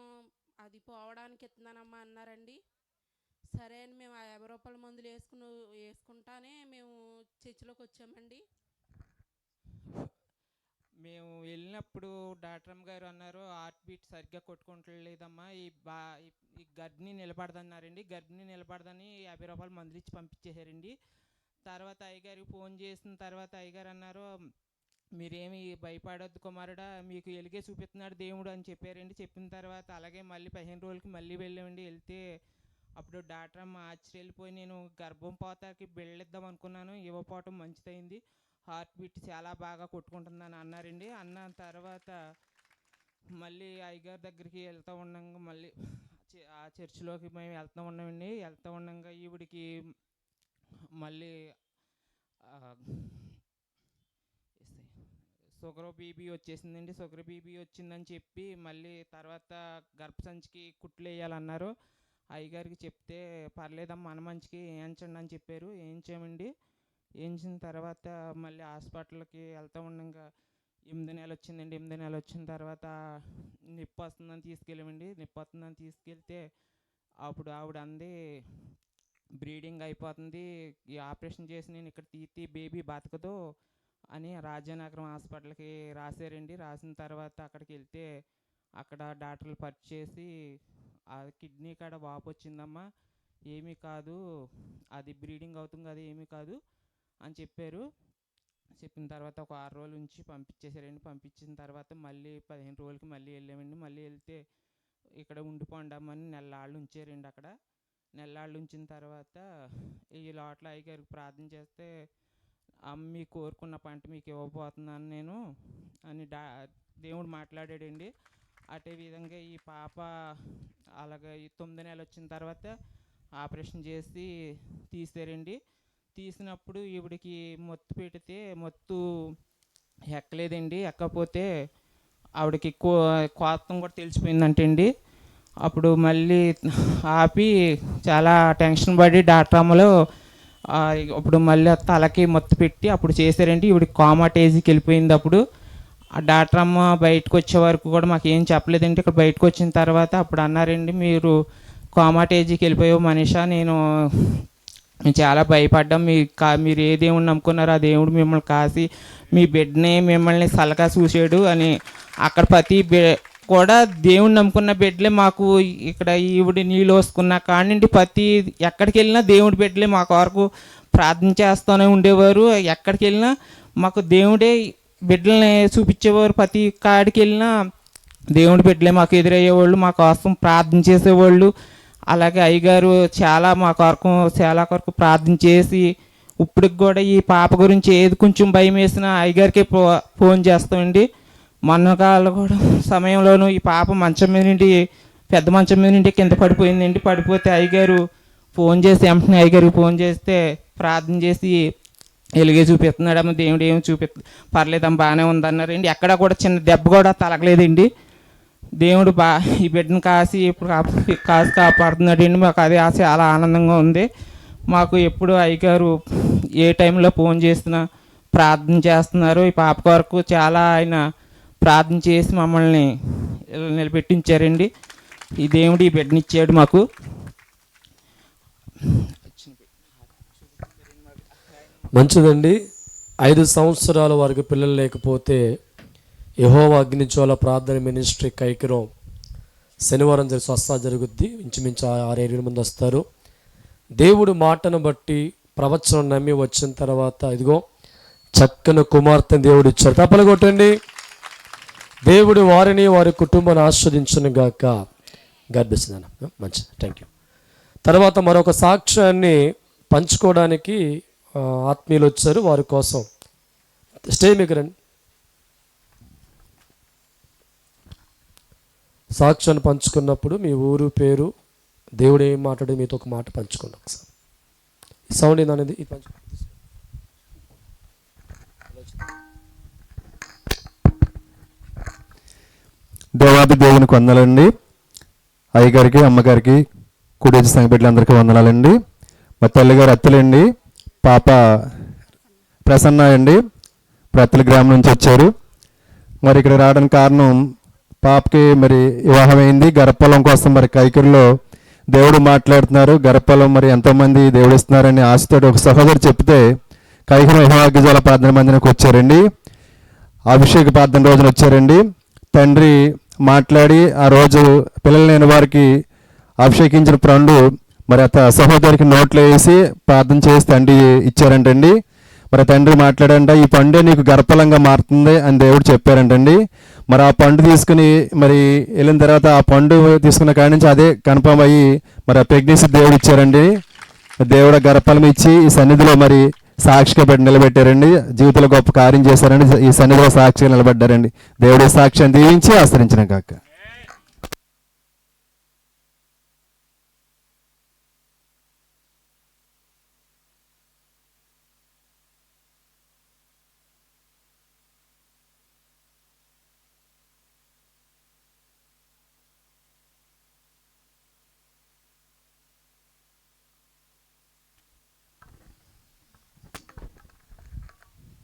అది పోవడానికి ఇస్తున్నానమ్మా అన్నారండి. సరే అని మేము ఆ 50 రూపాయల మందులు వేసుకుంటానే మేము చర్చిలోకి వచ్చామండి. మేము వెళ్ళినప్పుడు డాక్టర్ గారు అన్నారు హార్ట్ బీట్ సరిగ్గా కొట్టుకుంటలేదమ్మా, ఈ గర్భిణి నిలబడదన్నారండి. గర్భిణి నిలబడదని 50 రూపాయలు మందులు ఇచ్చి పంపించేశారండి. తర్వాత అయ్యగారికి ఫోన్ చేసిన తర్వాత అయ్యగారు అన్నారు, మీరేమి భయపడొద్దు కుమారుడా, మీకు ఎలిగే చూపిస్తున్నాడు దేవుడు అని చెప్పారండి. చెప్పిన తర్వాత అలాగే మళ్ళీ 15 రోజులకి మళ్ళీ వెళ్ళామండి. వెళ్తే అప్పుడు డాక్టర్ అమ్మ ఆశ్చర్యపోయి, నేను గర్భం పోతాకి బిళ్ళిద్దాం అనుకున్నాను, ఇవ్వపోవటం మంచిదైంది, హార్ట్ బీట్ చాలా బాగా కొట్టుకుంటుందని అన్నారండి. అన్న తర్వాత మళ్ళీ అయ్యగారి దగ్గరికి వెళ్తూ ఉండగా మళ్ళీ ఆ చర్చిలోకి మేము వెళ్తూ ఉన్నామండి. వెళ్తూ ఉండగా ఈవిడికి మళ్ళీ షుగర్ బీపీ వచ్చేసిందండి. షుగర్ బీపీ వచ్చిందని చెప్పి మళ్ళీ తర్వాత గర్భసంచికి కుట్లు వేయాలన్నారు. అయ్యగారికి చెప్తే పర్లేదమ్మా మన మంచికి వేయించండి అని చెప్పారు. వేయించామండి. వేయించిన తర్వాత మళ్ళీ హాస్పిటల్కి వెళ్తూ ఉండగా 8 నెలలు వచ్చిందండి. 8 నెలలు వచ్చిన తర్వాత నొప్పి వస్తుందని తీసుకెళ్ళామండి. నొప్పి వస్తుందని తీసుకెళ్తే అప్పుడు ఆవిడ అంది, బ్రీడింగ్ అయిపోతుంది, ఈ ఆపరేషన్ చేసి నేను ఇక్కడ తీసి బేబీ బతకదు అని రాజానగరం హాస్పిటల్కి రాశారండి. రాసిన తర్వాత అక్కడికి వెళ్తే అక్కడ డాక్టర్లు పరీక్ష చేసి ఆ కిడ్నీ కాడ వాపు వచ్చిందమ్మా, ఏమీ కాదు, అది బ్రీడింగ్ అవుతుంది కదా, ఏమీ కాదు అని చెప్పారు. చెప్పిన తర్వాత ఒక 6 రోజుల నుంచి పంపించేశారండి. పంపించిన తర్వాత మళ్ళీ 15 రోజులకి మళ్ళీ వెళ్ళామండి. మళ్ళీ వెళ్తే ఇక్కడ ఉండిపోండమ్మని నెల్లాళ్ళు ఉంచారండి. అక్కడ నెల్లాళ్ళు ఉంచిన తర్వాత ఈ లోట్ల అయ్యగారికి ప్రార్థన చేస్తే, మీ కోరుకున్న పంట మీకు ఇవ్వబోతున్నాను నేను అని దేవుడు మాట్లాడాడండి. అదే విధంగా ఈ పాప అలాగే ఈ 9 నెలలు వచ్చిన తర్వాత ఆపరేషన్ చేసి తీసారండి. తీసినప్పుడు ఈవిడికి మొత్తు పెడితే మొత్తు ఎక్కలేదండి. ఎక్కపోతే ఆవిడకి కోతం కూడా తెలిసిపోయిందంటండి. అప్పుడు మళ్ళీ ఆపి చాలా టెన్షన్ పడి డాక్టర్ అమ్మలో అప్పుడు మళ్ళీ తలకి మొత్తం పెట్టి అప్పుడు చేశారండి. ఈవిడ కోమాటేజీకి వెళ్ళిపోయింది. అప్పుడు ఆ డాక్టర్ అమ్మ బయటకు వచ్చే వరకు కూడా మాకు ఏం చెప్పలేదండి. ఇక్కడ బయటకు వచ్చిన తర్వాత అప్పుడు అన్నారండి, మీరు కోమాటేజీకి వెళ్ళిపోయావు మనీషా, మేము చాలా భయపడ్డాం, మీరు ఏ దేవుడిని నమ్ముకున్నారో ఆ దేవుడు మిమ్మల్ని కాసి మీ బిడ్డని మిమ్మల్ని సలగా చూసాడు అని. అక్కడ ప్రతి కూడా దేవుడిని నమ్ముకున్న బిడ్డలే మాకు ఇక్కడ ఈవిడ నీళ్ళు వస్తున్న కాడి నుండి ప్రతి ఎక్కడికి వెళ్ళినా దేవుడి బిడ్డలే మా కొరకు ప్రార్థన చేస్తూనే ఉండేవారు. ఎక్కడికి వెళ్ళినా మాకు దేవుడే బిడ్డల్ని చూపించేవారు. ప్రతి కాడికి వెళ్ళినా దేవుడి బిడ్డలే మాకు ఎదురయ్యేవాళ్ళు, మా కోసం ప్రార్థన చేసేవాళ్ళు. అలాగే అయ్యగారు చాలా మా కొరకు ప్రార్థన చేసి ఇప్పటికి కూడా ఈ పాప గురించి ఏది కొంచెం భయం వేసినా అయ్యగారికి ఫోన్ చేస్తామండి. మొన్నకాలు కూడా సమయంలోనూ ఈ పాప మంచం మీద నుండి పెద్ద మంచం మీద నుండి కింద పడిపోయిందండి. పడిపోతే అయ్యగారు ఫోన్ చేసి వెంటనే అయ్యగారికి ఫోన్ చేస్తే ప్రార్థన చేసి ఎలుగే చూపిస్తున్నాడమ్మ దేవుడు, ఏమి పర్లేదమ్మ బాగానే ఉందన్నారండి. ఎక్కడా కూడా చిన్న దెబ్బ కూడా తలగలేదండి. దేవుడు ఈ బిడ్డను కాసి ఇప్పుడు కాసి కాపాడుతున్నాడండి. మాకు అది చాలా ఆనందంగా ఉంది. మాకు ఎప్పుడు అయ్యగారు ఏ టైంలో ఫోన్ చేసినా ప్రార్థన చేస్తున్నారు. ఈ పాప కొరకు చాలా ఆయన ప్రార్థన చేసి మమ్మల్ని నిలబెట్టించారండి. ఈ దేవుడు ఈ బిడ్డనిచ్చాడు మాకు. మంచిదండి. 5 సంవత్సరాల వరకు పిల్లలు లేకపోతే యెహోవా అగ్నిజ్వాల ప్రార్థన మినిస్ట్రీ కైకిరం శనివారం స్వస్థ జరుగుద్ది. ఇంచుమించు 6-7 మంది వస్తారు. దేవుడు మాటను బట్టి ప్రవచనం నమ్మి వచ్చిన తర్వాత ఇదిగో చక్కని కుమార్తెను దేవుడు ఇచ్చారు. తప్పలు కొట్టండి. దేవుడు వారిని వారి కుటుంబాన్ని ఆస్వాదించును గాక. గర్భిస్తున్నాను. మంచిది, థ్యాంక్ యూ. తర్వాత మరొక సాక్ష్యాన్ని పంచుకోవడానికి ఆత్మీయులు వచ్చారు. వారి కోసం స్టే మీకు రండి. సాక్ష్యాన్ని పంచుకున్నప్పుడు మీ ఊరు పేరు, దేవుడు ఏం మాట్లాడి మీతో ఒక మాట పంచుకోండి. ఒకసారి ఈ సౌండ్ ఏందనేది ఇది పంచుకో. దేవాది దేవునికి వందనాలండి. అయ్యగారికి, అమ్మగారికి, కుడేసి సంఘ బిడ్డలందరికీ వందనాలండి. మా తల్లిగారు అత్తలండి, పాప ప్రసన్న అండి, ప్రత్తల గ్రామం నుంచి వచ్చారు. మరి ఇక్కడ రావడానికి కారణం పాపకి మరి వివాహం అయింది. గర్భఫలం కోసం మరి కైకిరిలో దేవుడు మాట్లాడుతున్నారు. గర్భఫలం మరి ఎంతోమంది దేవుడు ఇస్తున్నారని ఆశతో ఒక సహోదరు చెప్తే కైకిరి యెహోవా అగ్నిజ్వాల ప్రార్థన మందిరానికి వచ్చారండి. అభిషేక ప్రార్థన రోజున వచ్చారండి. తండ్రి మాట్లాడి ఆ రోజు పిల్లలు లేని వారికి అభిషేకించిన పండు మరి సహోదరికి నోట్లో వేసి ప్రార్థన చేసి తండ్రి ఇచ్చారంటండి. మరి తండ్రి మాట్లాడంట, ఈ పండే నీకు గర్భఫలంగా మారుతుంది అని దేవుడు చెప్పారంటండి. మరి ఆ పండు తీసుకుని మరి వెళ్ళిన తర్వాత ఆ పండు తీసుకున్న కాడి నుంచి అదే కన్ఫర్మ్ అయ్యి మరి ఆ ప్రెగ్నెన్సీ దేవుడు ఇచ్చారండి. దేవుడు గర్భఫలం ఇచ్చి ఈ సన్నిధిలో మరి సాక్షిగా పెట్టి నిలబెట్టారండి. జీవితంలో గొప్ప కార్యం చేశారండి. ఈ సన్నిధిలో సాక్షిగా నిలబడ్డారండి. దేవుడి సాక్ష్యాన్ని దీవించి ఆశ్రయించిన కాక.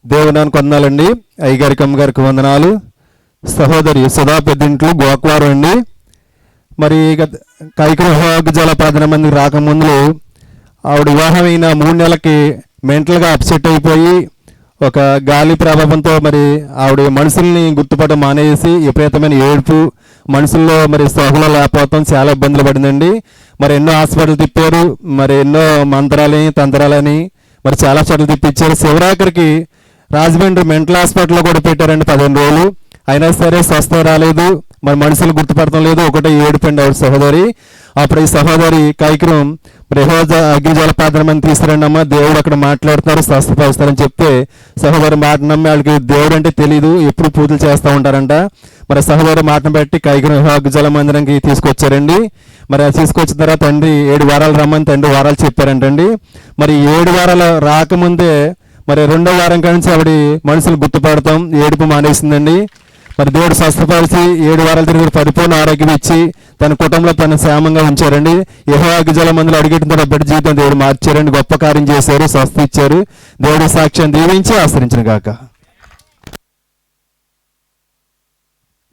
దేవునానికి వందనాలండి. అయ్యగారికి అమ్మగారికి వందనాలు. సహోదరి సుధా పెద్దింట్లు గోకవారం అండి. మరి కైకరహోగ జలపాదన మందికి రాకముందు ఆవిడ వివాహమైన 3 నెలలకి మెంటల్గా అప్సెట్ అయిపోయి ఒక గాలి ప్రభావంతో మరి ఆవిడ మనుషుల్ని గుర్తుపట్టడం మానేసి విపరీతమైన ఏడుపు, మనుషుల్లో మరి సోహలో లేకపోవడం చాలా ఇబ్బందులు పడిందండి. మరి ఎన్నో హాస్పిటల్ తిప్పారు, మరి ఎన్నో మంత్రాలని తంత్రాలని మరి చాలా చోట్ల తిప్పించారు. శివరాకరికి రాజమండ్రి మెంటల్ హాస్పిటల్లో కూడా పెట్టారండి 15 రోజులు. అయినా సరే స్వస్థ రాలేదు, మరి మనుషులు గుర్తుపడటం లేదు. ఒకటే ఏడుపండి ఆవిడ సహోదరి. అప్పుడు ఈ సహోదరి కైకరం అగ్ని జలపాత్రం అని తీసుకురండి అమ్మ, దేవుడు అక్కడ మాట్లాడుతున్నారు, స్వస్థపరుస్తారని చెప్తే సహోదరి మాట నమ్మి వాళ్ళకి దేవుడు అంటే తెలియదు, ఎప్పుడు పూజలు చేస్తూ ఉంటారంట. మరి సహోదరి మాటను బట్టి కైకరం అగ్ని జల మందిరానికి తీసుకొచ్చారండి. మరి అది తీసుకొచ్చిన తర్వాత తండ్రి 7 వారాలు రమ్మని తండ్రి వారాలు చెప్పారంటండి. మరి 7 వారాలు రాకముందే మరి 2వ వారం కానించి ఆవిడ మనుషులు గుర్తుపడతాం ఏడుపు మానేసిందండి. మరి దేవుడు స్వస్థపరిచి 7 వారాల తిరిగి పరిపూర్ణ ఆరోగ్యం ఇచ్చి తన కుటుంబంలో తన క్షేమంగా ఉంచారండి. యెహోవా జల మందులు అడిగేటిన తర్వాత బిడ్డ జీవితం దేవుడు మార్చారండి. గొప్ప కార్యం చేశారు, స్వస్థ ఇచ్చారు. దేవుడి సాక్ష్యం దీవించి ఆశ్రయించిన గాక.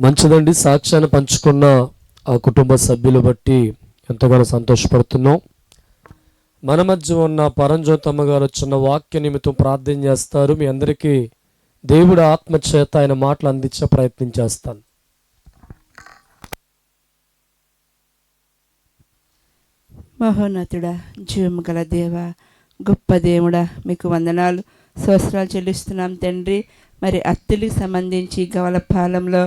మంచిదండి. సాక్ష్యాన్ని పంచుకున్న ఆ కుటుంబ సభ్యులు బట్టి ఎంతగానో సంతోషపడుతున్నాం. మన మధ్య ఉన్న పరంజ్యోతమ్మ గారు చిన్న వాక్య నిమిత్తం ప్రార్థన చేస్తారు. మీ అందరికీ దేవుడు ఆత్మచేత ఆయన మాటలు అందించే ప్రయత్నం చేస్తాను. మహోన్నతుడా, జీవము గల దేవ, గొప్ప దేవుడా, మీకు వందనాలు స్తోత్రాలు చెల్లిస్తున్నాం తండ్రి. మరి అత్తిలికి సంబంధించి గవలపాలెంలో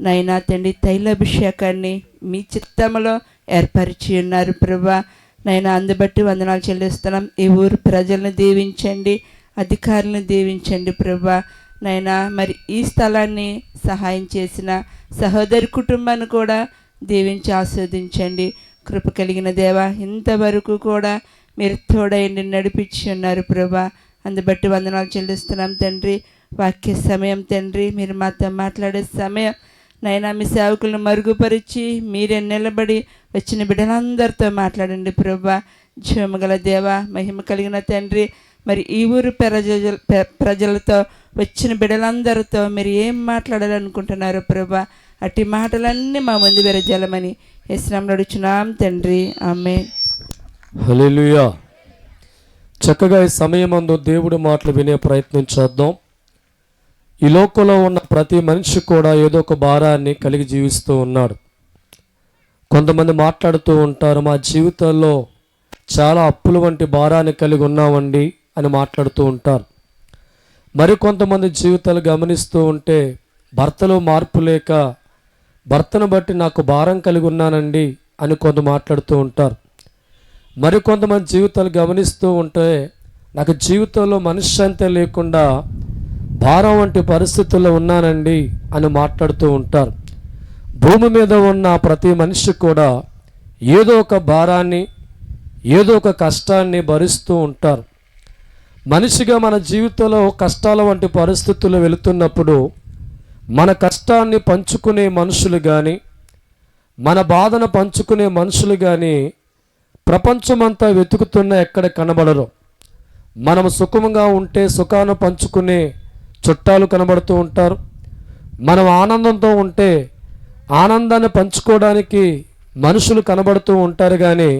నైనా తండ్రి తైలాభిషేకాన్ని మీ చిత్తములో ఏర్పరిచి ఉన్నారు ప్రభా. నైనా అందుబట్టి వందనాలు చెల్లిస్తున్నాం. ఈ ఊరు ప్రజలను దీవించండి, అధికారులను దీవించండి ప్రభా. నైనా మరి ఈ స్థలాన్ని సహాయం చేసిన సహోదరి కుటుంబాన్ని కూడా దీవించి ఆస్వాదించండి. కృప కలిగిన దేవ, ఇంతవరకు కూడా మీరు తోడైండి నడిపించి ఉన్నారు ప్రభా. అందుబట్టి వందనాలు చెల్లిస్తున్నాం తండ్రి. వాక్య సమయం తండ్రి, మీరు మాతో మాట్లాడే సమయం నైనా మీ సేవకులను మరుగుపరిచి మీరే నిలబడి వచ్చిన బిడ్డలందరితో మాట్లాడండి ప్రభా. జీవముగల దేవ, మహిమ కలిగిన తండ్రి, మరి ఈ ఊరు ప్రజలతో వచ్చిన బిడ్డలందరితో మీరు ఏం మాట్లాడాలనుకుంటున్నారో ప్రభా, అట్టి మాటలన్నీ మా ముందు విరజలమని యేసునామములో అడుగుచున్నాం తండ్రి, ఆమేన్. హల్లెలూయా. చక్కగా ఈ సమయమందు దేవుడి మాటలు వినే ప్రయత్నం చేద్దాం. ఈ లోకంలో ఉన్న ప్రతి మనిషి కూడా ఏదో ఒక భారాన్ని కలిగి జీవిస్తూ ఉన్నాడు. కొంతమంది మాట్లాడుతూ ఉంటారు, మా జీవితాల్లో చాలా అప్పుల వంటి భారాన్ని కలిగి ఉన్నామండి అని మాట్లాడుతూ ఉంటారు. మరికొంతమంది జీవితాలు గమనిస్తూ ఉంటే భర్తలో మార్పు లేక భర్తను బట్టి నాకు భారం కలిగి ఉన్నానండి అని కొంత మాట్లాడుతూ ఉంటారు. మరికొంతమంది జీవితాలు గమనిస్తూ ఉంటే నాకు జీవితంలో మనశ్శాంతి లేకుండా భారం వంటి పరిస్థితుల్లో ఉన్నానండి అని మాట్లాడుతూ ఉంటారు. భూమి మీద ఉన్న ప్రతి మనిషి కూడా ఏదో ఒక భారాన్ని, ఏదో ఒక కష్టాన్ని భరిస్తూ ఉంటారు. మనిషిగా మన జీవితంలో కష్టాల వంటి పరిస్థితులు వెళుతున్నప్పుడు మన కష్టాన్ని పంచుకునే మనుషులు కానీ, మన బాధను పంచుకునే మనుషులు కానీ ప్రపంచమంతా వెతుకుతున్న ఎక్కడ కనబడరు. మనం సుఖంగా ఉంటే సుఖాన్ని పంచుకునే చుట్టాలు కనబడుతూ ఉంటారు. మనం ఆనందంతో ఉంటే ఆనందాన్ని పంచుకోవడానికి మనుషులు కనబడుతూ ఉంటారు. కానీ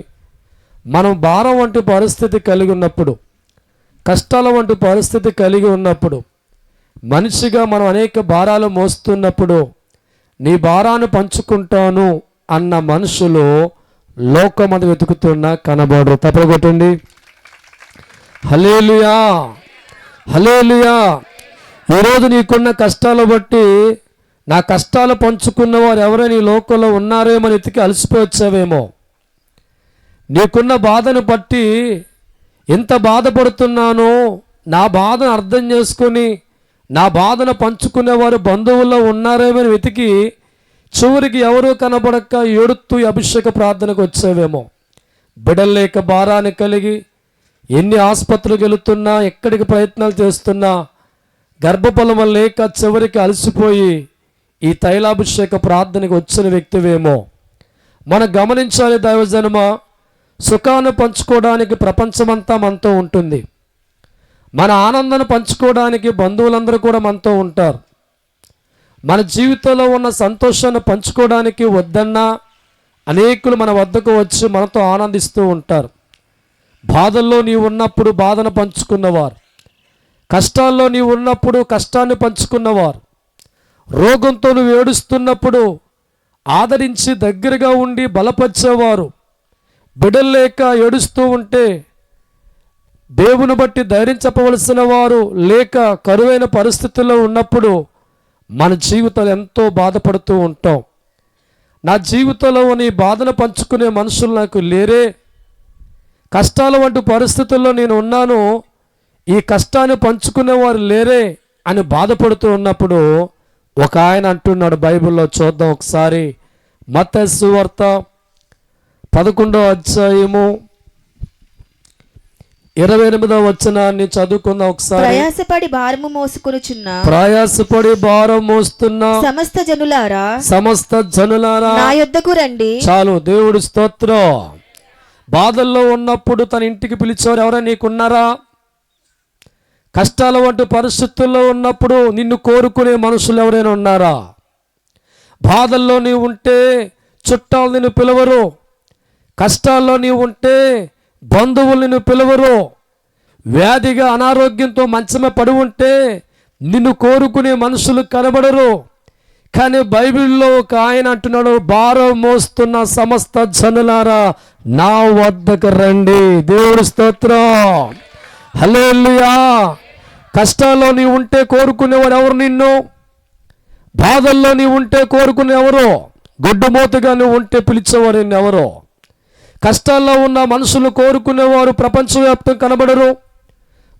మనం భారం వంటి పరిస్థితి కలిగి ఉన్నప్పుడు, కష్టాల వంటి పరిస్థితి కలిగి ఉన్నప్పుడు, మనిషిగా మనం అనేక భారాలు మోస్తున్నప్పుడు నీ భారాన్ని పంచుకుంటాను అన్న మనుషులు లోకమందు వెతుకుతున్నా కనబడరు. తప్పగొట్టండి. హల్లెలూయా, హల్లెలూయా. ఈరోజు నీకున్న కష్టాలు బట్టి నా కష్టాలు పంచుకున్న వారు ఎవరైనా ఈ లోకంలో ఉన్నారేమో అని వెతికి అలసిపోయి వచ్చావేమో. నీకున్న బాధను బట్టి ఎంత బాధపడుతున్నానో నా బాధను అర్థం చేసుకొని నా బాధను పంచుకునేవారు బంధువుల్లో ఉన్నారేమో అని వెతికి చివరికి ఎవరూ కనబడక ఏడుతూ అభిషేక ప్రార్థనకు వచ్చావేమో. బిడ్డలు లేక భారాన్ని కలిగి ఎన్ని ఆసుపత్రులకు వెళుతున్నా, ఎక్కడికి ప్రయత్నాలు చేస్తున్నా గర్భఫలము లేక చివరికి అలసిపోయి ఈ తైలాభిషేక ప్రార్థనకు వచ్చిన వ్యక్తివేమో. మనం గమనించాలి దైవజనమ, సుఖాన్ని పంచుకోవడానికి ప్రపంచమంతా మనతో ఉంటుంది. మన ఆనందాన్ని పంచుకోవడానికి బంధువులందరూ కూడా మనతో ఉంటారు. మన జీవితంలో ఉన్న సంతోషాన్ని పంచుకోవడానికి వద్దన్నా అనేకులు మన వద్దకు వచ్చి మనతో ఆనందిస్తూ ఉంటారు. బాధల్లో నీవు ఉన్నప్పుడు బాధను పంచుకున్నవారు, కష్టాల్లో నీవు ఉన్నప్పుడు కష్టాన్ని పంచుకున్నవారు, రోగంతో నువ్వు ఏడుస్తున్నప్పుడు ఆదరించి దగ్గరగా ఉండి బలపరిచేవారు, బిడ్డలు లేక ఏడుస్తూ ఉంటే దేవుని బట్టి ధైర్యం చెప్పవలసిన వారు లేక కరువైన పరిస్థితుల్లో ఉన్నప్పుడు మన జీవితాలు ఎంతో బాధపడుతూ ఉంటాం. నా జీవితంలో నీ బాధను పంచుకునే మనుషులు నాకు లేరే, కష్టాల వంటి పరిస్థితుల్లో నేను ఉన్నాను, ఈ కష్టాన్ని పంచుకునేవారు లేరే అని బాధపడుతూ ఉన్నప్పుడు ఒక ఆయన అంటున్నాడు, బైబిల్లో చూద్దాం ఒకసారి. మత్తయి సువార్త 11వ అధ్యాయము 28వ వచనాన్ని చదువుకుందాం ఒకసారి. ప్రయాసపడి భారము మోసుకొనుచున్న ప్రయాసపడి భారం మోస్తున్న సమస్త జనులారా నా యొద్దకు రండి. చాలు, దేవుడు స్తోత్రం. బాధల్లో ఉన్నప్పుడు తన ఇంటికి పిలిచేవారు ఎవరైనా నీకున్నారా? కష్టాల వంటి పరిస్థితుల్లో ఉన్నప్పుడు నిన్ను కోరుకునే మనుషులు ఎవరైనా ఉన్నారా? బాధల్లో నీవు ఉంటే చుట్టాలు నిన్ను పిలవరు, కష్టాల్లో నీవు ఉంటే బంధువులు నిన్ను పిలవరు, వ్యాధిగా అనారోగ్యంతో మంచమే పడి ఉంటే నిన్ను కోరుకునే మనుషులు కనబడరు. కానీ బైబిల్లో ఒక ఆయన అంటున్నాడు, భారం మోస్తున్న సమస్త జనులారా నా వద్దకు రండి. దేవుడి స్తోత్రం, హల్లెలూయా. కష్టాల్లో నీవు ఉంటే కోరుకునేవారు ఎవరు? నిన్ను. బాధల్లో నీవు ఉంటే కోరుకునే ఎవరు? గొడ్డుమోతగా నువ్వు ఉంటే పిలిచేవారు నిన్నెవరో. కష్టాల్లో ఉన్న మనుషులు కోరుకునేవారు ప్రపంచవ్యాప్తం కనబడరు.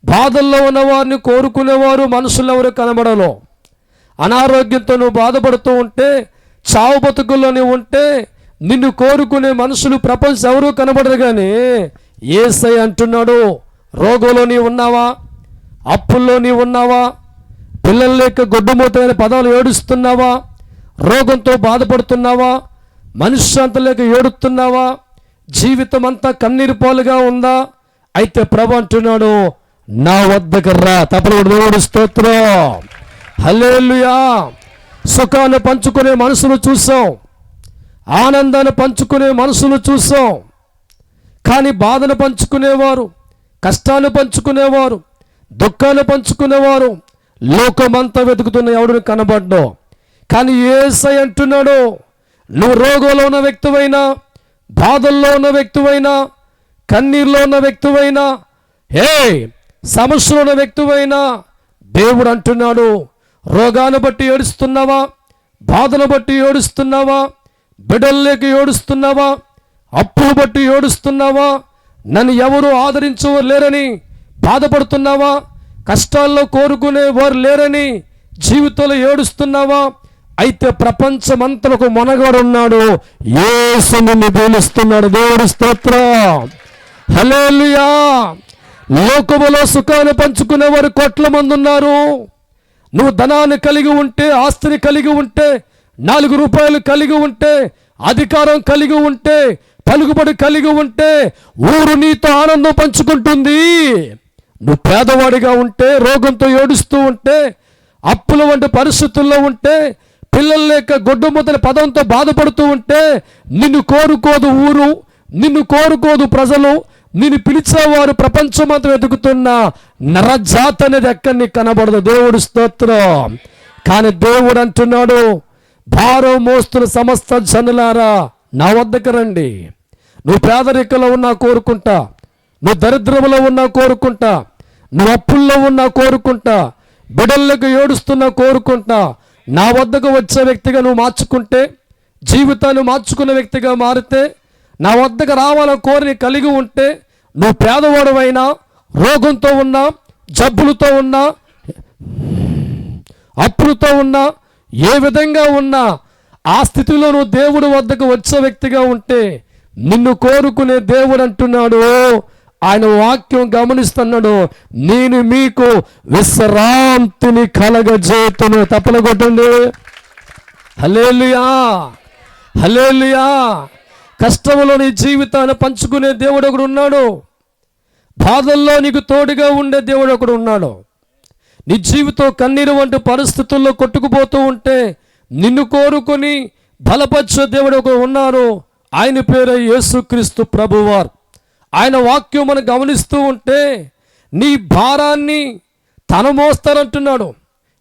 బాధల్లో ఉన్నవారిని కోరుకునేవారు మనుషులు ఎవరు కనబడరు. అనారోగ్యంతో నువ్వు బాధపడుతూ ఉంటే, చావు బతుకుల్లో నువ్వు ఉంటే నిన్ను కోరుకునే మనుషులు ప్రపంచం ఎవరు కనబడరు. కానీ యేసయ్య అంటున్నాడు, రోగంలో నీవు ఉన్నావా, అప్పుల్లో నీవు ఉన్నావా, పిల్లలు లేక గొడ్డుమూతైన పదాలు ఏడుస్తున్నావా, రోగంతో బాధపడుతున్నావా, మనశ్శాంతి లేక ఏడుస్తున్నావా, జీవితం అంతా కన్నీరు పాలుగా ఉందా? అయితే ప్రభు అంటున్నాడు, నా వద్దకు రా. తప్పకుండా దేవుడి స్తోత్రం, హల్లెలూయా. సుఖాన్ని పంచుకునే మనసును చూసాం, ఆనందాన్ని పంచుకునే మనసును చూసాం. కానీ బాధను పంచుకునేవారు, కష్టాన్ని పంచుకునేవారు, దుఃఖాన్ని పంచుకునేవారు లోకమంతా వెతుకుతున్న ఎవడిని కనబడ్డో. కానీ యేసయ్య అంటున్నాడు, నువ్వు రోగంలో ఉన్న వ్యక్తివైనా, బాధల్లో ఉన్న వ్యక్తివైనా, కన్నీరులో ఉన్న వ్యక్తివైనా, సమస్యలో ఉన్న వ్యక్తివైనా, దేవుడు అంటున్నాడు, రోగాన్ని బట్టి ఏడుస్తున్నావా, బాధను బట్టి ఏడుస్తున్నావా, బిడ్డల్లోకి ఏడుస్తున్నావా, అప్పులు బట్టి ఏడుస్తున్నావా, నన్ను ఎవరు ఆదరించేవారు లేరని బాధపడుతున్నావా, కష్టాల్లో కోరుకునే వారు లేరని జీవితంలో ఏడుస్తున్నావా? అయితే ప్రపంచమంతా ఒక మొనగాడున్నాడు, యేసు నిన్ను పిలుస్తున్నాడు. దేవుడి స్తోత్రం, హల్లెలూయా. లోకములో సుఖాన్ని పంచుకునేవారు కోట్ల మంది ఉన్నారు. నువ్వు ధనాన్ని కలిగి ఉంటే, ఆస్తిని కలిగి ఉంటే, 4 రూపాయలు కలిగి ఉంటే, అధికారం కలిగి ఉంటే, పలుకుబడి కలిగి ఉంటే ఊరు నీతో ఆనందం పంచుకుంటుంది. నువ్వు పేదవాడిగా ఉంటే, రోగంతో ఏడుస్తూ ఉంటే, అప్పుల వంటి పరిస్థితుల్లో ఉంటే, పిల్లలు లేక గొడ్డుముద్దల పదంతో బాధపడుతూ ఉంటే నిన్ను కోరుకోదు ఊరు, నిన్ను కోరుకోదు ప్రజలు, నేను పిలిచేవారు ప్రపంచమంతా వెతుకుతున్న నరజాతి అనేది ఎక్కడ నీకు కనబడదు. దేవుడు స్తోత్రం. కానీ దేవుడు అంటున్నాడు, భారం మోస్తున్న సమస్త జనులారా నా వద్దకు రండి. నువ్వు పేదరికంలో ఉన్నా కోరుకుంటా, నువ్వు దరిద్రంలో ఉన్నా కోరుకుంటా, నువ్వు అప్పుల్లో ఉన్నా కోరుకుంటా, బిడళ్ళకు ఏడుస్తున్నా కోరుకుంటా. నా వద్దకు వచ్చే వ్యక్తిగా నువ్వు మార్చుకుంటే, జీవితాన్ని మార్చుకున్న వ్యక్తిగా మారితే, నా వద్దకు రావాలని కోరిని కలిగి ఉంటే, నువ్వు పేదవాడవైనా, రోగంతో ఉన్నా, జబ్బులతో ఉన్నా, అప్పులతో ఉన్నా, ఏ విధంగా ఉన్నా ఆ స్థితిలో నువ్వు దేవుడి వద్దకు వచ్చే వ్యక్తిగా ఉంటే, నిన్ను కోరుకునే దేవుడు అంటున్నాడు, ఆయన వాక్యం గమనిస్తున్నాడు, నేను మీకు విశ్రాంతిని కలగజేతును. తప్పలు కొట్టండి. హల్లెలూయా, హల్లెలూయా. కష్టంలో నీ జీవితాన్ని పంచుకునే దేవుడు ఒకడు ఉన్నాడు. బాధల్లో నీకు తోడుగా ఉండే దేవుడు ఒకడు ఉన్నాడు. నీ జీవితం కన్నీరు వంటి పరిస్థితుల్లో కొట్టుకుపోతూ ఉంటే నిన్ను కోరుకొని బలపరిచే దేవుడు ఒకడు ఉన్నారు. ఆయన పేరు యేసుక్రీస్తు ప్రభువారు. ఆయన వాక్యం మనం గమనిస్తూ ఉంటే నీ భారాన్ని తన మోస్తారంటున్నాడు,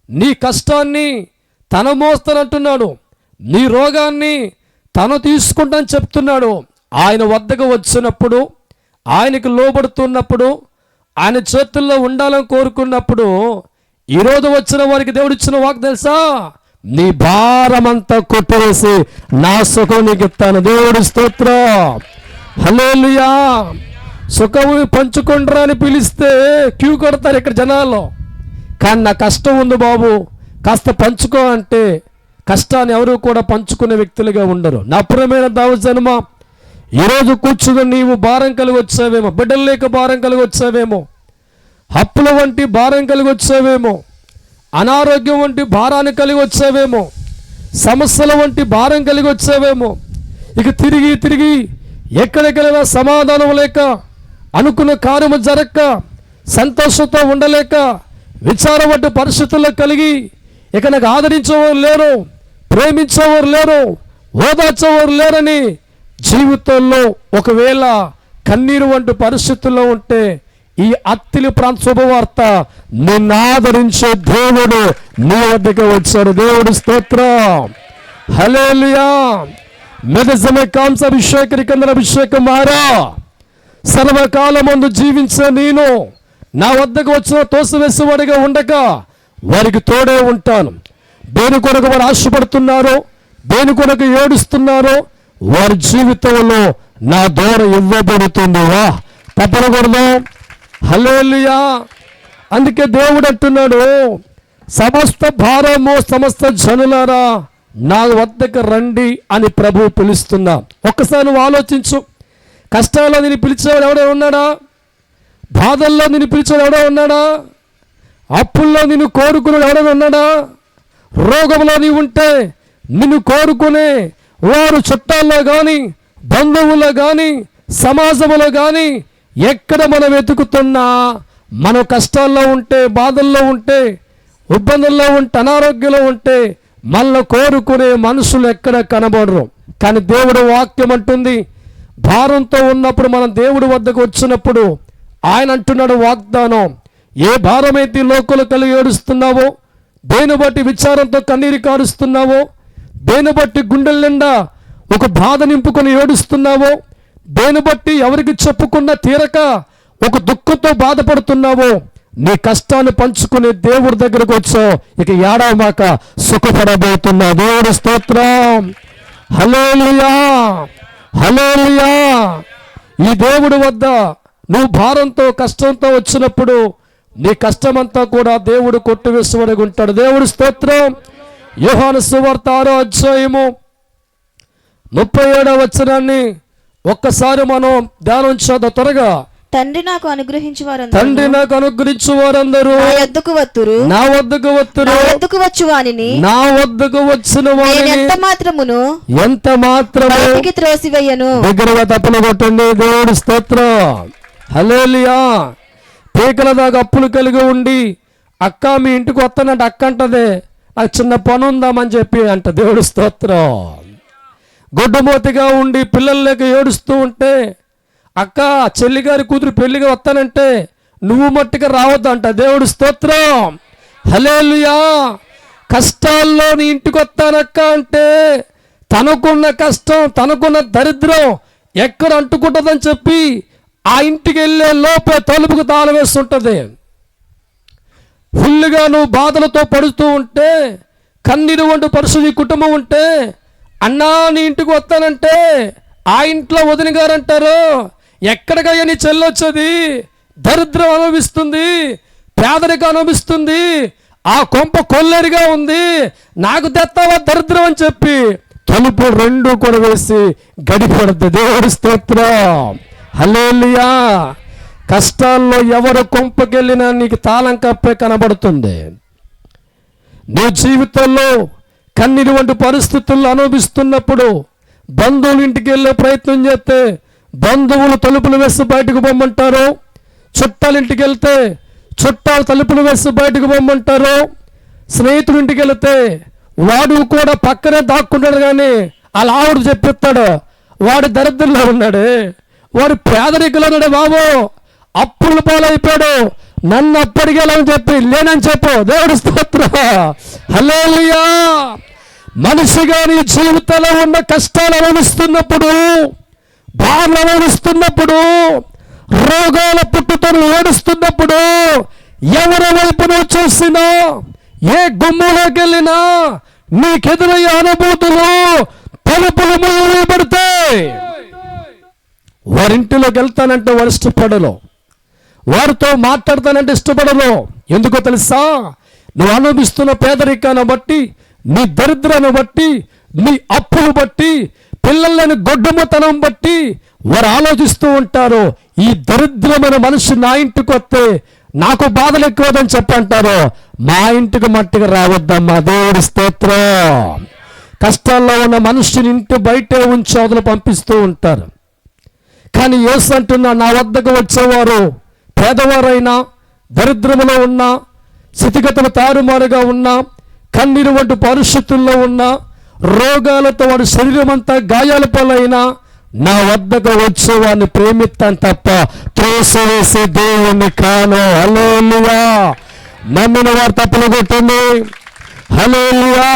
నీ కష్టాన్ని తన మోస్తారంటున్నాడు, నీ రోగాన్ని తను తీసుకుంటానని చెప్తున్నాడు. ఆయన వద్దకు వచ్చినప్పుడు, ఆయనకు లోబడుతున్నప్పుడు, ఆయన చేతుల్లో ఉండాలని కోరుకున్నప్పుడు, ఈరోజు వచ్చిన వారికి దేవుడు ఇచ్చిన వాక్ తెలుసా? నీ భారమంతా కొట్టివేసి నా సుఖం నీకు ఇస్తాను. దేవుడి స్తోత్రం. హల్లెలూయా. సుఖము పంచుకుంటారా అని పిలిస్తే క్యూ కొడతారు ఇక్కడ జనాల్లో. కానీ నా కష్టం ఉంది బాబు, కాస్త పంచుకో అంటే కష్టాన్ని ఎవరు కూడా పంచుకునే వ్యక్తులుగా ఉండరు. నా ప్రియమైన దైవజనమా, ఈరోజు కూర్చుని నీవు భారం కలిగి వచ్చావేమో, బిడ్డలు లేక భారం కలిగి వచ్చావేమో, అప్పుల వంటి భారం కలిగి వచ్చావేమో, అనారోగ్యం వంటి భారాన్ని కలిగి వచ్చావేమో, సమస్యల వంటి భారం కలిగి వచ్చావేమో. ఇక తిరిగి తిరిగి ఎక్కడికెళ్ళినా సమాధానం లేక, అనుకున్న కార్యము జరక్క, సంతోషంతో ఉండలేక, విచారం వంటి పరిస్థితుల్లో కలిగి ఇక నాకు ఆదరించేవారు లేరు, ప్రేమించేవారు లేరు, ఓదార్చేవారు లేరని జీవితంలో ఒకవేళ కన్నీరు వంటి పరిస్థితుల్లో ఉంటే, ఈ అత్తిలి ప్రాంత శుభవార్త నిన్ను ఆదరించే దేవుడు నీ వద్దకు వచ్చాడు. దేవుడు స్తోత్రం. హల్లెలూయా. మెదజమే కాంస అభిషేకరికందర అభిషేకం మారా. సర్వకాలమందు జీవించే నేను నా వద్దకు వచ్చిన తోసివేసేవాడిగా ఉండక వారికి తోడే ఉంటాను. దేని కొరకు వారు ఆశపడుతున్నారో, దేని కొరకు ఏడుస్తున్నారో వారి జీవితంలో నా దూర ఇవ్వబడుతుంది. వా తప్పకూడదు. హల్లెలూయా. అందుకే దేవుడు అంటున్నాడు, సమస్త భారము సమస్త జనులారా నా వద్దకు రండి అని ప్రభువు పిలుస్తున్నా. ఒక్కసారి నువ్వు ఆలోచించు. కష్టాల్లో నేను పిలిచేవాడు ఎవడో ఉన్నాడా? బాధల్లో నేను పిలిచేవాడు ఎవడో ఉన్నాడా? అప్పుల్లో నిన్ను కోరుకునే ఎవడో ఉన్నాడా? రోగంలో నీ ఉంటే నిన్ను కోరుకునే వారు చుట్టాల్లో కానీ, బంధువుల్లో కానీ, సమాజంలో కానీ ఎక్కడ మనం వెతుకుతున్నా, మనం కష్టాల్లో ఉంటే, బాధల్లో ఉంటే, ఇబ్బందుల్లో ఉంటే, అనారోగ్యంలో ఉంటే మనల్ని కోరుకునే మనుషులు ఎక్కడ కనబడరు. కానీ దేవుడు వాక్యం అంటుంది, భారంతో ఉన్నప్పుడు మనం దేవుడి వద్దకు వచ్చినప్పుడు ఆయన అంటున్నాడు వాగ్దానం, ఏ భారమైతే లోకలు కలిగి ఏడుస్తున్నావో, దేని బట్టి విచారంతో కన్నీరు కారుస్తున్నావో, దేని బట్టి గుండెల నిండా ఒక బాధ నింపుకొని ఏడుస్తున్నావో, దేని బట్టి ఎవరికి చెప్పుకున్న తీరక ఒక దుఃఖంతో బాధపడుతున్నావో, నీ కష్టాన్ని పంచుకునే దేవుడి దగ్గరకు వచ్చావు. ఇక ఏడవమాక సుఖపడబోతున్నా. దేవుడి స్తోత్రం. హల్లెలూయా, హల్లెలూయా. ఈ దేవుడి వద్ద నువ్వు భారంతో కష్టంతో వచ్చినప్పుడు నీ కష్టమంతా కూడా దేవుడు కొట్టివేసేవాడిగా ఉంటాడు. దేవుడి స్తోత్రం. యోహాను సువార్త 6వ అధ్యాయము 37వ వచనాన్ని ఒక్కసారి మనం ధ్యానం చేద్దాం త్వరగా. తండ్రి నాకు అనుగ్రహించు తండ్రి నాకు అనుగ్రహించు వారందరూ నా వద్దకు వత్తురు, నా వద్దకు వత్తురు, నా వద్దకు వచ్చు వానిని, నా వద్దకు వచ్చిన వారిని ఎంత మాత్రమును ఎంత మాత్రము బయటికి త్రోసివేయను. దగ్గరగా తప్పులు కొట్టండి. దేవుడి స్తోత్రం. హల్లెలూయా. పీకల దాకా అప్పులు కలిగి ఉండి, అక్క మీ ఇంటికి వస్తానంటే అక్క అంటదే, నాకు చిన్న పని ఉందామని చెప్పి అంట. దేవుడి స్తోత్రం. గొడ్డమోతిగా ఉండి పిల్లల లేక ఏడుస్తూ ఉంటే అక్క చెల్లి గారి కూతురు పెళ్లిగా వస్తానంటే నువ్వు మట్టుగా రావద్దంట. దేవుడు స్తోత్రం, హల్లెలూయా. కష్టాల్లో నీ ఇంటికి వస్తానక్క అంటే తనకున్న కష్టం, తనకున్న దరిద్రం ఎక్కడ అంటుకుంటుందని చెప్పి ఆ ఇంటికి వెళ్ళే లోపే తలుపుకు తాళం వేస్తుంటుంది. ఫుల్గా నువ్వు బాధలతో పడుతూ ఉంటే, కన్నీరు వంటి పరిస్థితి కుటుంబం ఉంటే, అన్నా నీ ఇంటికి వస్తానంటే ఆ ఇంట్లో వదిన గారు అంటారు, ఎక్కడికయ్యా నీ చెల్లొచ్చేది, దరిద్రం అనుభవిస్తుంది, పేదరికం అనుభవిస్తుంది, ఆ కొంప కొల్లేరుగా ఉంది, నాకు తెస్తావా దరిద్రం అని చెప్పి తలుపు రెండు కూడా వేసి గడిపడుద్ది. దేవుడి స్తోత్రం, హల్లెలూయా. కష్టాల్లో ఎవరు కొంపకెళ్ళినా నీకు తాళం కప్పే కనబడుతుంది. నీ జీవితంలో కన్నీరు వంటి పరిస్థితుల్లో అనుభవిస్తున్నప్పుడు బంధువుల ఇంటికి వెళ్ళే ప్రయత్నం చేస్తే బంధువులు తలుపులు వేసి బయటకు పొమ్మంటారు. చుట్టాల ఇంటికి వెళ్తే చుట్టాలు తలుపులు వేసి బయటకు పొమ్మంటారు. స్నేహితుడి ఇంటికి వెళితే వాడు కూడా పక్కనే దాక్కుంటాడు, కానీ అలా ఆవిడ చెప్పిస్తాడు, వాడు దరిద్రంలో ఉన్నాడు, వాడు పేదరికలో ఉన్నాడు బాబు, అప్పుల పాలైపోయాడు, నన్ను అప్పటికేలని చెప్పి లేనని చెప్పు. దేవుడి స్తోత్రం, హల్లెలూయా. మనిషిగా నీ జీవితంలో ఉన్న కష్టాలు అనుభవిస్తున్నప్పుడు, బాధలు అనుభవిస్తున్నప్పుడు, రోగాల పుట్టుతో ఏడుస్తున్నప్పుడు, ఎవరి వైపున చూసినా, ఏ గుమ్మంలోకి వెళ్ళినా నీకెదురయ్యే అనుభూతులు తలుపులు మూయబడతాయి. వారింటిలోకి వెళ్తానంటే వారు ఇష్టపడరు, వారితో మాట్లాడతానంటే ఇష్టపడరు. ఎందుకో తెలుసా? నువ్వు అనుభవిస్తున్న పేదరికాన్ని బట్టి, నీ దరిద్రాన్ని బట్టి, నీ అప్పును బట్టి, పిల్లలని గొడ్డమ్మతనం బట్టి వారు ఆలోచిస్తూ ఉంటారు, ఈ దరిద్రమైన మనిషి నా ఇంటికి వస్తే నాకు బాధలు ఎక్కువదని చెప్పంటారు. మా ఇంటికి మట్టిగా రావద్దమ్మా. దేవుడి స్తోత్రం. కష్టాల్లో ఉన్న మనిషిని ఇంటి బయటే ఉంచి అవతల పంపిస్తూ ఉంటారు. కానీ యేసు అంటున్నా, నా వద్దకు వచ్చేవారు పేదవారైనా, దరిద్రములో ఉన్నా, స్థితిగతులు తారుమారుగా ఉన్నా, కన్నీరు వంటి పరిస్థితుల్లో ఉన్నా, రోగాలతో వాడి శరీరం అంతా గాయాల పాలైనా నా వద్దకు వచ్చే వాడిని ప్రేమిస్తాను తప్ప త్రోసివేసే దేవుణ్ణి కాను. హల్లెలూయా. నమ్మిన వారు తప్పులు కొట్టండి. హల్లెలూయా.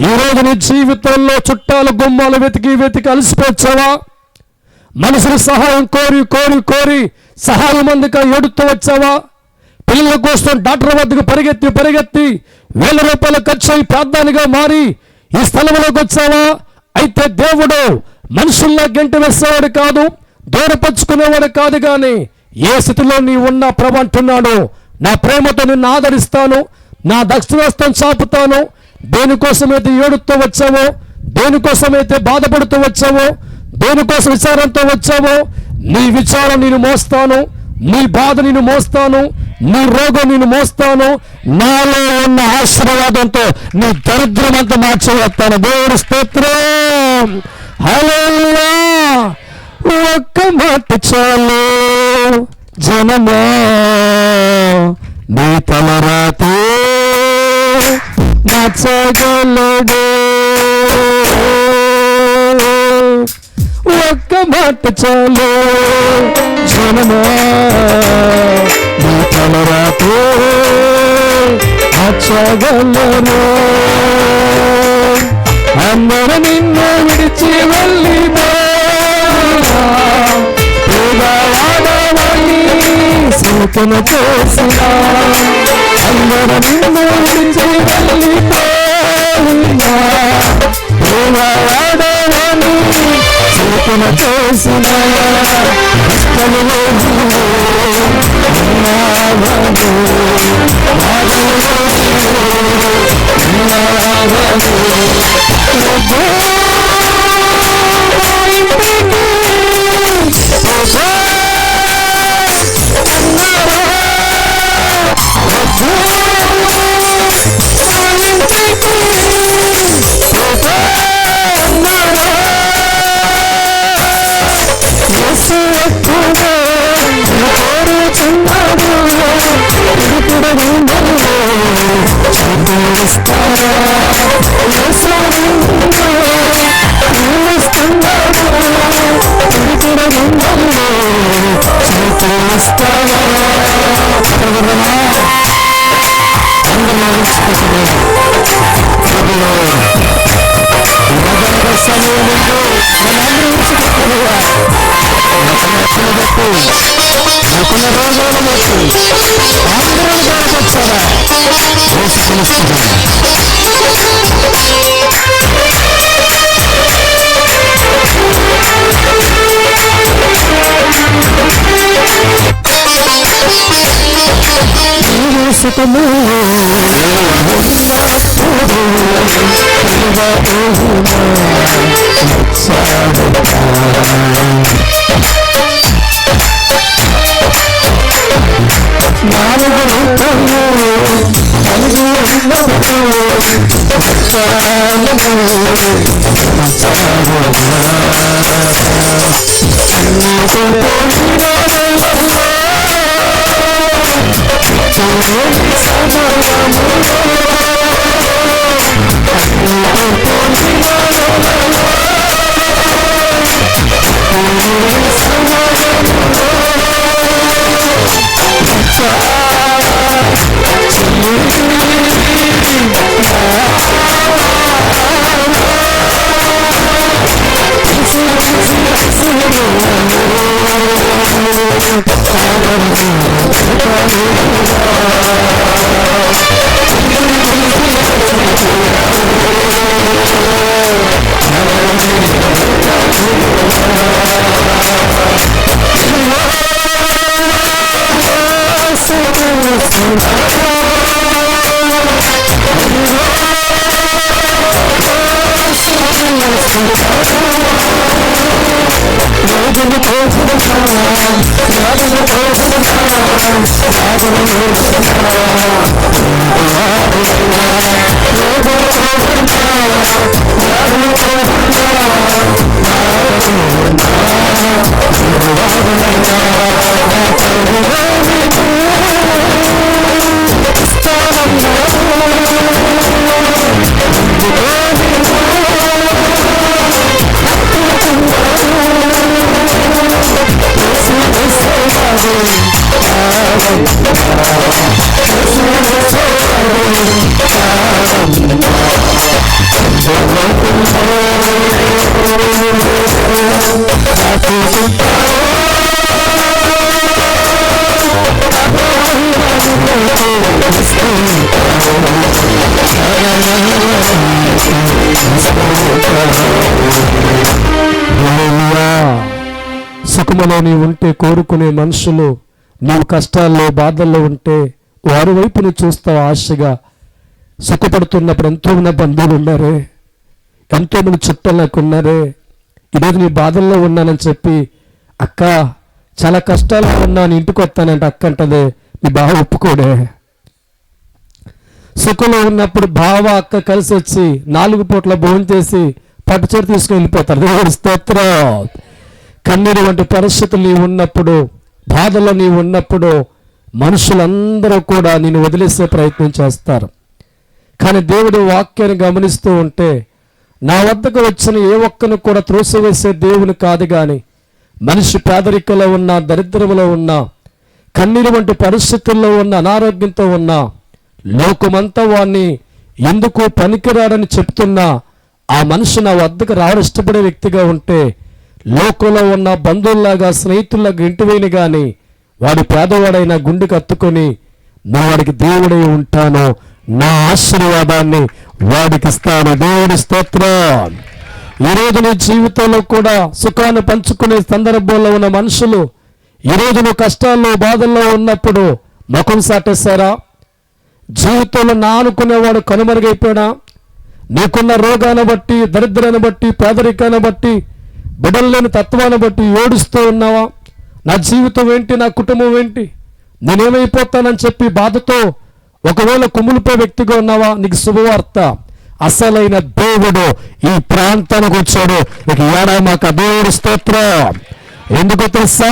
ఈరోజు నీ జీవితంలో చుట్టాలు గుమ్మాలు వెతికి అలసిపోవచ్చావా? మనుషుల సహాయం కోరి కోరి కోరి సహాయం అందుక ఏడుతూ వచ్చావా? పిల్లల కోసం డాక్టర్ వద్దకు పరిగెత్తి ₹1000 ఖర్చు అయి ప్రార్థనగా మారి ఈ స్థలంలోకి వచ్చావా? అయితే దేవుడు మనుషుల్లా గంట వేసేవాడు కాదు, దూరపరుచుకునేవాడు కాదు. కానీ ఏ స్థితిలో నీ ఉన్నా ప్రభు అంటున్నాడు, నా ప్రేమతో నిన్ను ఆదరిస్తాను, నా దక్షిణాస్తం చాపుతాను. దేనికోసమైతే ఏడుతూ వచ్చావో, దేనికోసమైతే బాధపడుతూ వచ్చావో, దేనికోసం విచారంతో వచ్చావో, నీ విచారం నేను మోస్తాను, నీ బాధ నేను మోస్తాను, నీ రోగం నేను మోస్తాను. నాలో ఉన్న ఆశీర్వాదంతో నీ దరిద్రం అంతా మార్చేస్తాను. దేవుడి స్తోత్రం, హల్లెలూయా. ఒక్క మాట చాలు జనమా, నీ తలరాతే మార్చగలడు. ఒక్క మాట చాలు జనమా, నీ తలరాతే మార్చగలరు. అందరూ నిన్ను విడిచి వెళ్ళిపోయినా, పేదవాడవని సూచన చేసిన, అందరూ నిన్ను విడిచి వెళ్ళిపోయినా, పేదవాడవని సూచన చేసిన, ఇష్టములో ఉన్న రోగాలు వచ్చి అందరూ వచ్చారా సుఖము సుఖములో నీవు ఉంటే కోరుకునే మనుషులు నీవు కష్టాల్లో బాధల్లో ఉంటే వారి వైపు నువ్వు చూస్తావు ఆశగా. సుఖపడుతున్నప్పుడు ఎంతోమంది బంధువులు ఉన్నారే, ఎంతోమంది చుట్టాలు నాకు ఉన్నారే. ఈరోజు నీ బాధల్లో ఉన్నానని చెప్పి అక్క చాలా కష్టాల్లో ఉన్నాను ఇంటికి వస్తానంటే అక్క అంటదే నీ బావ ఒప్పుకోడే. సుఖంలో ఉన్నప్పుడు బావ అక్క కలిసి వచ్చి 4 పూట్ల భోజనం చేసి పట్టుచీర తీసుకుని వెళ్ళిపోతారు. దేవుడి స్తోత్రం. కన్నీరు వంటి పరిస్థితులు నీవు ఉన్నప్పుడు, బాధలో నీవు ఉన్నప్పుడు మనుషులందరూ కూడా నిన్ను వదిలేసే ప్రయత్నం చేస్తారు. కానీ దేవుడి వాక్యాన్ని గమనిస్తూ ఉంటే నా వద్దకు వచ్చిన ఏ ఒక్కను కూడా త్రోసివేసే దేవుని కాదు. కానీ మనిషి పేదరికంలో ఉన్నా, దరిద్రంలో ఉన్నా, కన్నీరు వంటి పరిస్థితుల్లో ఉన్న, అనారోగ్యంతో ఉన్నా, లోకమంతా వాడిని ఎందుకు పనికిరాడని చెప్తున్నా ఆ మనిషి నా వద్దకు రావడం ఇష్టపడే వ్యక్తిగా ఉంటే లోకంలో ఉన్న బంధువుల్లాగా స్నేహితుల్లాగా ఇంటివేని కానీ వాడి పేదవాడైన గుండెకి అత్తుకొని నా వాడికి దేవుడై ఉంటాను, నా ఆశీర్వాదాన్ని వాడికి ఇస్తాను. దేవుడి స్తోత్రం. ఈరోజు నీ జీవితంలో కూడా సుఖాన్ని పంచుకునే సందర్భంలో ఉన్న మనుషులు ఈరోజు నువ్వు కష్టాల్లో బాధల్లో ఉన్నప్పుడు ముఖం సాటేశారా? జీవితంలో నా అనుకునేవాడు కనుమరుగైపోయినా, నీకున్న రోగాన్ని బట్టి, దరిద్రాన్ని బట్టి, పేదరికాన్ని బట్టి, బిడ్డలు లేని తత్వాన్ని బట్టి ఏడుస్తూ ఉన్నావా? నా జీవితం ఏంటి, నా కుటుంబం ఏంటి, నేనేమైపోతానని చెప్పి బాధతో ఒకవేళ కుమిలిపోయే వ్యక్తిగా ఉన్నావా? నీకు శుభవార్త. అసలైన దేవుడు ఈ ప్రాంతానికి వచ్చాడు. ఇక ఏడామాక దేవుడి స్తోత్రం. ఎందుకో తెలుసా?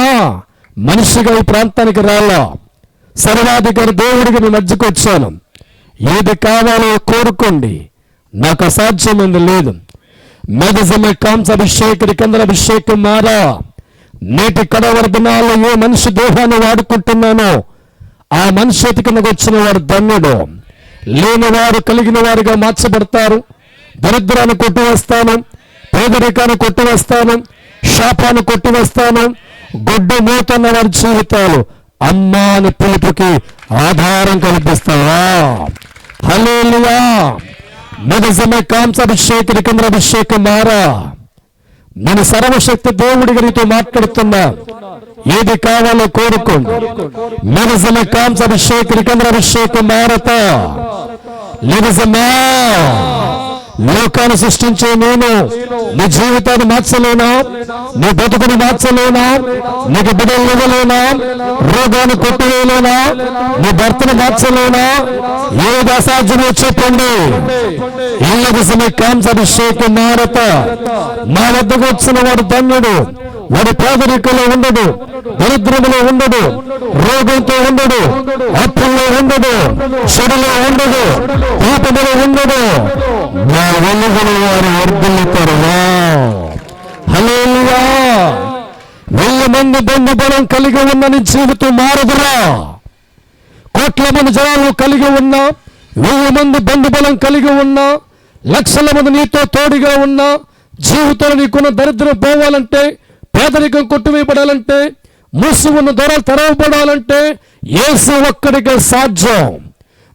మనిషిగా ఈ ప్రాంతానికి రాలా, సర్వాధికారి దేవుడికి మీ మధ్యకు వచ్చాను. ఏది కావాలో కోరుకోండి, నాకు అసాధ్యమైంది లేదు. మెదజమే కాంస అభిషేకరి కందర అభిషేకం మారా. నేటి కడవర్ధనాల్లో ఏ మనిషి దేహాన్ని వాడుకుంటున్నానో ఆ మనిషి కిందకు వచ్చిన వారు ధన్యుడు. లేని వారు కలిగిన వారిగా మార్చబడతారు. దరిద్రాన్ని కొట్టివేస్తాను, పేదరికాన్ని కొట్టివేస్తాను, శాపాన్ని కొట్టివేస్తాను. గొడ్డు మూతన్న వారి జీవితాలు అమ్మా అని పిలుపుకి ఆధారం కల్పిస్తావా? హల్లెలూయా. నిజమే కాంసాభిషేక నికంద్రాభిషేకం మారా. నేను సర్వశక్తి దేవుడిగా నీతో మాట్లాడుతున్నా. ఏది కావాలో కోరుకోండి. నిజమే కాంసాభిషేక నికంద్రాభిషేకం మారత నిజమా. లోకాన్ని సృష్టించే నేను నీ జీవితాన్ని మార్చలేనా? నీ బతుకుని మార్చలేనా? నీకు బిడ్డలు ఇవ్వలేనా? రోగాన్ని కొట్టివేయలేనా? నీ భర్తను మార్చలేనా? ఏది అసాధ్యమో చెప్పండి. నిజమే కాంసాభిషేకం మారత. నా వద్దకు వచ్చిన వాడు ధన్యుడు. వాడు పేదరికలో ఉండడు, దరిద్రములో ఉండడు, రోగంతో ఉండడు, అప్పుల్లో ఉండడు, చెడులో ఉండడు, పాపములో ఉండడు. నా వెలుగులు వారు వర్ధిల్లుతారు. హల్లెలూయా. 1000 మంది బంధుబలం కలిగి ఉన్న నీ జీవితం మారదురా. కోట్ల మంది జనాలు కలిగి ఉన్నా, 1000 మంది బంధుబలం కలిగి ఉన్నా, లక్షల మంది నీతో తోడుగా ఉన్నా, జీవితంలో నీకున్న దరిద్రం పోవాలంటే, పేదరికం కొట్టువేయబడాలంటే, మూసి ఉన్న దొరలు తెరవబడాలంటే యేసు ఒక్కడికే సాధ్యం.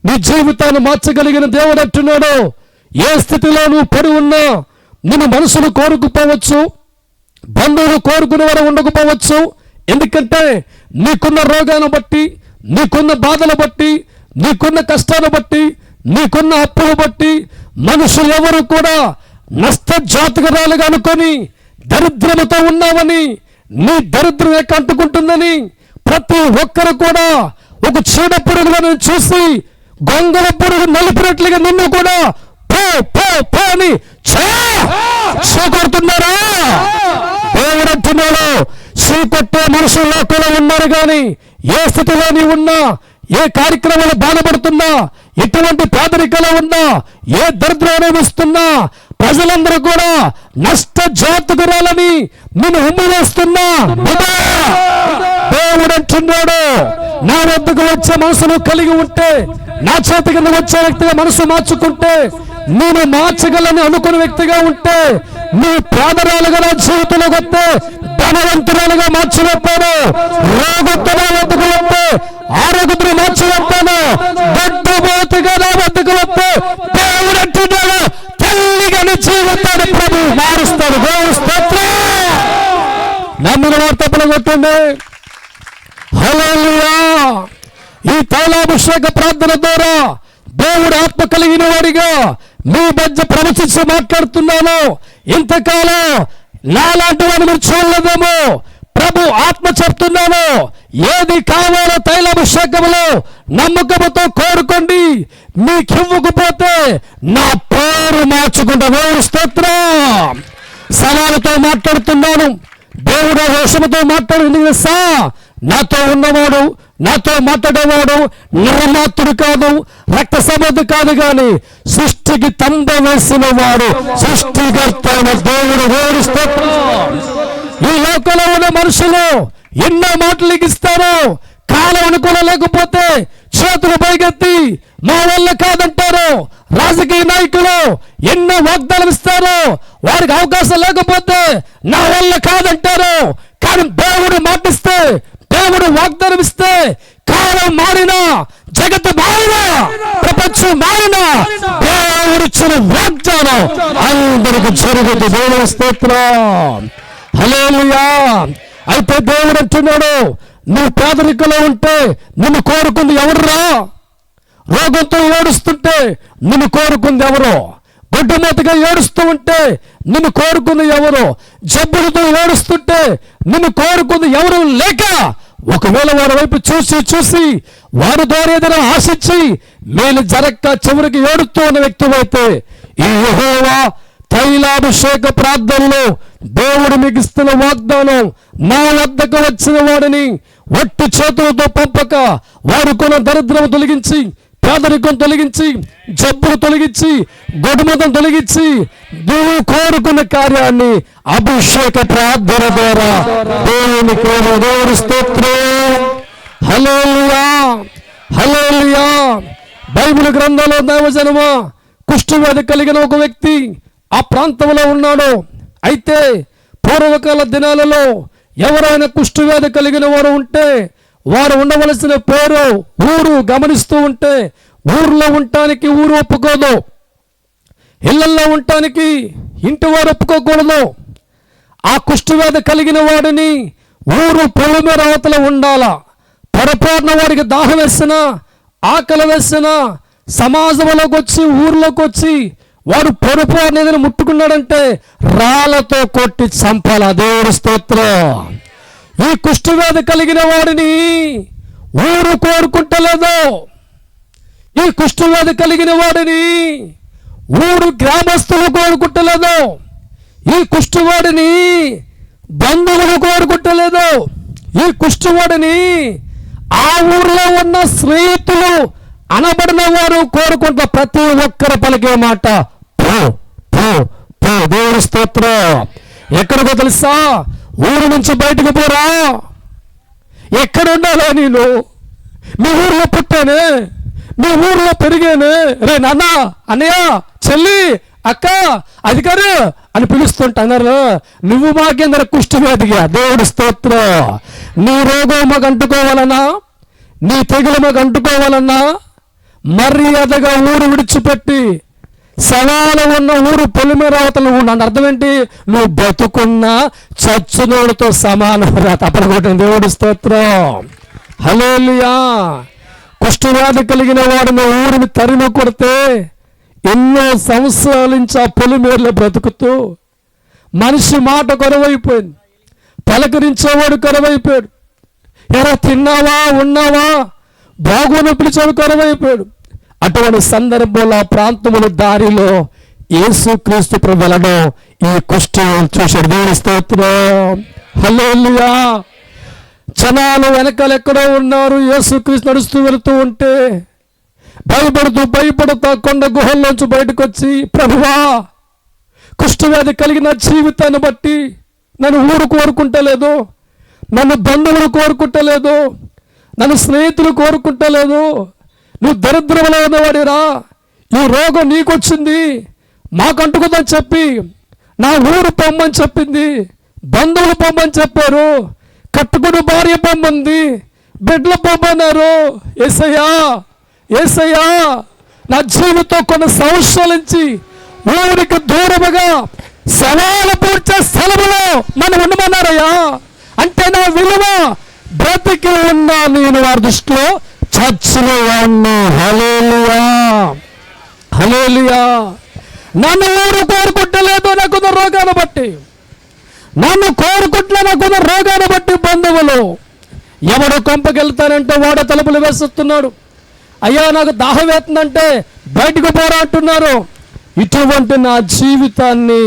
నీ జీవితాన్ని మార్చగలిగిన దేవుడు అంటున్నాడు. ఏ స్థితిలో నువ్వు పడి ఉన్నా నిన్ను మనుషులు కోరుకుపోవచ్చు, బంధువులు కోరుకునే వారు ఉండకపోవచ్చు. ఎందుకంటే నీకున్న రోగాన్ని బట్టి, నీకున్న బాధలు బట్టి, నీకున్న కష్టాన్ని బట్టి, నీకున్న అప్పులు బట్టి మనుషులు ఎవరు కూడా నష్టజాతకురాలుగా అనుకొని దరిద్రముతో ఉన్నావని, నీ దరిద్రం అంటుకుంటుందని ప్రతి ఒక్కరు కూడా ఒక చీడ పురుగులను చూసి గొంగళ పురుగు నలిపినట్లుగా నిన్ను కూడా పో పో పో అని చీకొడుతున్నారా? దేవుడు అంటున్నాడు, చీకొట్టే మనుషులు లోకంలో ఉన్నారు కానీ ఏ స్థితిలో నీ ఉన్నా, ఏ కార్యక్రమాలు బాధపడుతున్నా, ఎటువంటి పేదరికలో ఉన్నా, ఏ దరిద్రం అనుభవిస్తున్నా, ప్రజలందరూ కూడా నష్ట జాతకురాలని నేను ఉమ్మివేస్తున్నా. దేవుడు అంటున్నాడు, నా వద్దకు వచ్చే మనసును కలిగి ఉంటే, నా చేతి కింద వచ్చే వ్యక్తిగా మనసు మార్చుకుంటే, నేను మార్చగలని అనుకునే వ్యక్తిగా ఉంటే, నీ పేదరాలుగా నా జీవితంలోకి వస్తే ధనవంతురాలుగా మార్చివేస్తాను. రోగంతో నా వద్దకు వస్తే ఆరోగ్యంతో మార్చివేస్తాను. గడ్డుబోతుగా నా వద్దకు వస్తే దేవుడు అంటున్నాడు, తల్లిగా నీ జీవితాన్ని ప్రభు మారుస్తాడు. దేవుడు స్తోత్రం. నమ్మిన వారు తప్పులు కొట్టండి. హల్లెలూయా. ఈ తైలాభిషేక ప్రార్థన ద్వారా దేవుడు ఆత్మ కలిగిన వాడిగా మీ మధ్య ప్రవచించి మాట్లాడుతున్నాను. ఇంతకాలం నాలాంటి వాడిని మీరు చూడలేదేమో. ప్రభు ఆత్మ చెప్తున్నాను, ఏది కావాలో తైలాభిషేకములో నమ్మకముతో కోరుకోండి. మీకివ్వకపోతే నా పేరు మార్చుకుంటా. దేవుడు స్తోత్రం. సవాలుతో మాట్లాడుతున్నాను. దేవుడు వేషముతో మాట్లాడు. నాతో ఉన్నవాడు, నాతో మాట్లాడేవాడు నిర్మాతుడు కాదు, రక్త సంబంధి కాదు, కానీ సృష్టికి తంబ వేసిన వాడు సృష్టికర్త దేవుడు. దేవుడు స్తోత్రం. ఈ లోకంలో ఉన్న మనుషులు ఎన్నో మాటలు ఇస్తారు. కాలం అనుకూలం లేకపోతే చేతులు పైకెత్తి మా వల్ల కాదంటారు. రాజకీయ నాయకులు ఎన్నో వాగ్దానం ఇస్తారు. వారికి అవకాశం లేకపోతే నా వల్ల కాదంటారు. కానీ దేవుడు మాటిస్తే, దేవుడు వాగ్దానం ఇస్తే, కాలం మారినా, జగత్తు మారినా, ప్రపంచం మారినా, దేవుడిచ్చిన వాగ్దానం అందరికి జరుగుతుంది. దేవుడు స్తోత్రం. హల్లెలూయా. అయితే దేవుడు అంటున్నాడు, నువ్వు పేదరికలో ఉంటే నిన్ను కోరుకుంది ఎవరురా? రోగంతో ఏడుస్తుంటే నిన్ను కోరుకుంది ఎవరు? గొడ్డమూతగా ఏడుస్తూ ఉంటే నిన్ను కోరుకుంది ఎవరు? జబ్బులతో ఏడుస్తుంటే నిన్ను కోరుకుంది ఎవరు? లేక ఒకవేళ వారి వైపు చూసి చూసి వారి ద్వారా ఏదైనా ఆశించి మేలు జరక్క చివరికి ఏడుస్తూ ఉన్న వ్యక్తి అయితే, ఈ యెహోవా తైలాభిషేక ప్రార్థనలో దేవుడు మీకు ఇస్తున్న వాగ్దానం, నా వద్దకు వచ్చిన వాడిని వట్టి చేతులతో పంపక వాడుకున్న దరిద్రం తొలగించి, పేదరికం తొలగించి, జబ్బులు తొలగించి, గొడుమతం తొలగించి, నువ్వు కోరుకున్న కార్యాన్ని అభిషేక ప్రార్థన ద్వారా దేవునికి దేవుడు స్తోత్రం. హల్లెలూయా. హల్లెలూయా. బైబిల్ గ్రంథంలో దైవజనమా, కుష్ఠవ్యాధి కలిగిన ఒక వ్యక్తి ఆ ప్రాంతంలో ఉన్నాడు. అయితే పూర్వకాల దినాలలో ఎవరైనా కుష్ఠవ్యాధి కలిగిన వారు ఉంటే వారు ఉండవలసిన పేరు ఊరు గమనిస్తూ ఉంటే ఊర్లో ఉండటానికి ఊరు ఒప్పుకోదు, ఇళ్లల్లో ఉండటానికి ఇంటి వారు ఒప్పుకోకూడదు. ఆ కుష్ఠవ్యాధి కలిగిన వాడిని ఊరు పొలిమేర అవతల ఉండాలా. పొరపాటున వాడికి దాహం వేసినా ఆకలి వేసినా సమాజంలోకి వచ్చి ఊర్లోకి వచ్చి వాడు పొరపాటున ఏదైనా ముట్టుకున్నాడంటే రాళ్లతో కొట్టి చంపాల. దేవుడి స్తోత్రం. ఈ కుష్ఠవ్యాధి కలిగిన వాడిని ఊరు కోరుకుంటలేదు. ఈ కుష్ఠవ్యాధి కలిగిన వాడిని ఊరు గ్రామస్తులు కోరుకుంటలేదు. ఈ కుష్ఠవాడిని బంధువులు కోరుకుంటలేదు. ఈ కుష్ఠవాడిని ఆ ఊర్లో ఉన్న స్నేహితులు అనబడిన వారు కోరుకుంటా. ప్రతి ఒక్కరు పలికే మాట పో పో పో. దేవుడి స్తోత్రం. ఎక్కడికో తెలుసా? ఊరు నుంచి బయటకు పోరా. ఎక్కడ ఉండాలా నేను? మీ ఊర్లో పుట్టానే, మీ ఊర్లో పెరిగానే. రే నాన్న, అన్నయ్య, చెల్లి, అక్క, అధికారు అని పిలుస్తుంటున్నారు. నువ్వు మాకేందర కుష్ఠవ్యాధిగా. దేవుడి స్తోత్రం. నీ రోగం మాకు అంటుకోవాలన్నా, నీ తెగులు మాకు అంటుకోవాలన్నా మర్యాదగా ఊరు విడిచిపెట్టి సవాలు ఉన్న ఊరు పొలిమేర అవతల ఉండండి. అర్థం ఏంటి? నువ్వు బతుకున్నా చచ్చునోడితో సమానం రా. తప్పకుండా దేవుడి స్తోత్రం. హల్లెలూయా. కుష్ఠవ్యాధి కలిగిన వాడిని ఊరిని తరిమి కొడితే ఎన్నో సంవత్సరాల నుంచి ఆ పొలిమేరలో బ్రతుకుతూ మనిషి మాట కొరవైపోయింది, పలకరించేవాడు కొరవైపోయాడు. ఎరా తిన్నావా, ఉన్నావా, బాగోను పిలిచేవాడు కొరవైపోయాడు. అటువంటి సందర్భంలో ఆ ప్రాంతముల దారిలో యేసుక్రీస్తు ప్రభు వెళ్ళడం ఈ కుష్ఠం చూశాడు. దేవుని స్తోత్రం. హల్లెలూయా. జనాలు వెనకాల ఎక్కడో ఉన్నారు. యేసుక్రీస్తు నడుస్తూ వెళుతూ ఉంటే భయపడుతూ కొండ గుహల్లోంచి బయటకు వచ్చి, ప్రభువా, కుష్ఠవ్యాధి కలిగిన జీవితాన్ని బట్టి నన్ను ఊరు కోరుకుంటలేదు, నన్ను బంధువులు కోరుకుంటలేదు, నన్ను స్నేహితులు కోరుకుంటలేదు. నువ్వు దరిద్రంలో ఉన్నవాడిరా, ఈ రోగం నీకొచ్చింది, మాకంటుకుందని చెప్పి నా ఊరు పొమ్మని చెప్పింది, బంధువులు పొమ్మని చెప్పారు, కట్టుకుని భార్య పొమ్మంది, బిడ్డలు పొమ్మన్నారు. యేసయ్యా, యేసయ్యా, నా జీవితం కొన్ని సంవత్సరాల నుంచి ఊరికి దూరముగా సవాలు పూడ్చే స్థలములో మనం ఉండమన్నారయ్యా. అంటే నా విలువ బ్రతికి ఉన్నా నేను వారి దృష్టిలో చచ్చిన వాడిని. హల్లెలూయా, హల్లెలూయా. నన్ను ఊరు కోరుకుంటలేదు నాకున్న రోగాన్ని బట్టి, నన్ను కోరుకుంటలే నాకున్న రోగాన్ని బట్టి బంధువులు. ఎవడు కొంపకెళ్తానంటే వాడు తలుపులు వేస్తున్నాడు. అయ్యా నాకు దాహం వేస్తుందంటే బయటకు పోరా అంటున్నారు. ఇటువంటి నా జీవితాన్ని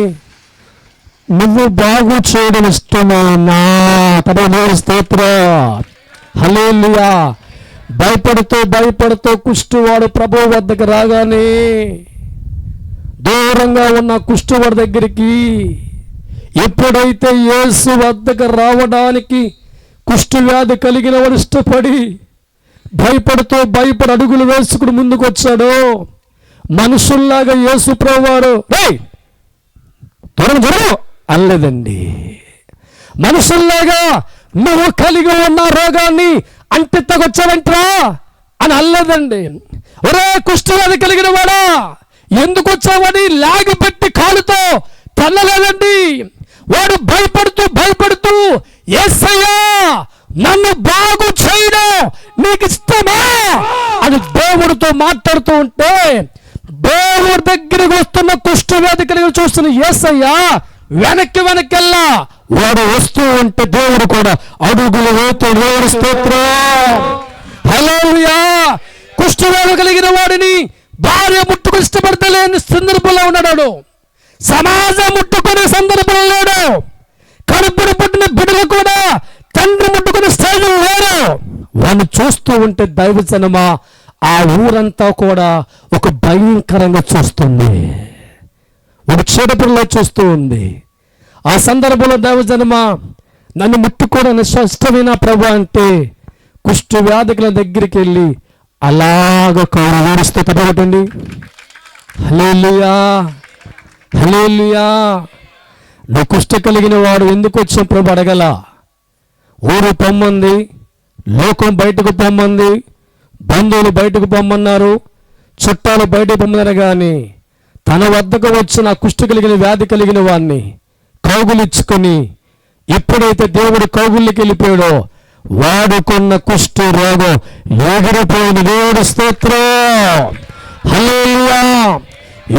నువ్వు బాగు చేయడం ఇష్టమే నా స్తోత్రం. హల్లెలూయా. భయపడుతూ కుష్ఠవాడు ప్రభువు వద్దకు రాగానే దూరంగా ఉన్న కుష్ఠవాడి దగ్గరికి ఎప్పుడైతే యేసు వద్దకు రావడానికి కుష్ఠవ్యాధి కలిగిన వాడు ఇష్టపడి భయపడి అడుగులు వేసుకుని ముందుకు వచ్చాడు, మనుషుల్లాగా యేసు ప్రభువారు త్వరగా అనలేదండి. మనుషుల్లాగా నువ్వు కలిగి ఉన్న రోగాన్ని అంటితకొచ్చావంటరా అని అనలేదండి. ఒరే కుష్ఠవ్యాధి కలిగిన వాడా, ఎందుకు వచ్చావని లాగి పెట్టి కాలుతో తన్నలేదండి. వాడు భయపడుతూ యేసయ్యా నన్ను బాగు చేయడం నీకు ఇష్టమా అని దేవుడితో మాట్లాడుతూ ఉంటే దేవుడి దగ్గరికి వస్తున్న కుష్ఠవ్యాధి కలిగి చూస్తున్న యేసయ్యా వెనక్కెళ్ళా వాడు వస్తూ ఉంటే దేవుడు కూడా అడుగులు వేస్తూ దేవుడి స్తోత్రం. హల్లెలూయా. కుష్ఠవ్యాధి కలిగిన వాడిని భార్య ముట్టుకుని ఇష్టపడతలేని సందర్భంలో ఉన్నాడు, సమాజం ముట్టుకునే సందర్భంలో లేడు, కడుపును పుట్టిన బిడ్డలు కూడా తండ్రి ముట్టుకునే స్టేజ్ లేరు. వాడిని చూస్తూ ఉంటే దైవజనమా ఆ ఊరంతా కూడా ఒక భయంకరంగా చూస్తుంది, ఒక చీడపురలో చూస్తూ ఉంది. ఆ సందర్భంలో దైవజనమా నన్ను ముట్టుకోవడానికి ఇష్టమైన ప్రభు అంటే కుష్ఠవ్యాధికుల దగ్గరికి వెళ్ళి అలాగ కారు వేరుస్తూ తప్పబట్టండి. హల్లెలూయా, హల్లెలూయా. నువ్వు కుష్ఠ కలిగిన వాడు ఎందుకు వచ్చిన ప్రభు అడగల. ఊరు పొమ్మంది, లోకం బయటకు పొమ్మంది, బంధువులు బయటకు పొమ్మన్నారు, చుట్టాలు బయటకు పొమ్మన్నారు. కానీ తన వద్దకు వచ్చిన కుష్టు కలిగిన వ్యాధి కలిగిన వాడిని కౌగులిచ్చుకొని ఎప్పుడైతే దేవుడు కౌగుల్లోకి వెళ్ళిపోయాడో వాడుకున్న కుష్టు రోగం ఎగిరిపోయిన దేవుడు స్తోత్రం. హల్లెలూయా.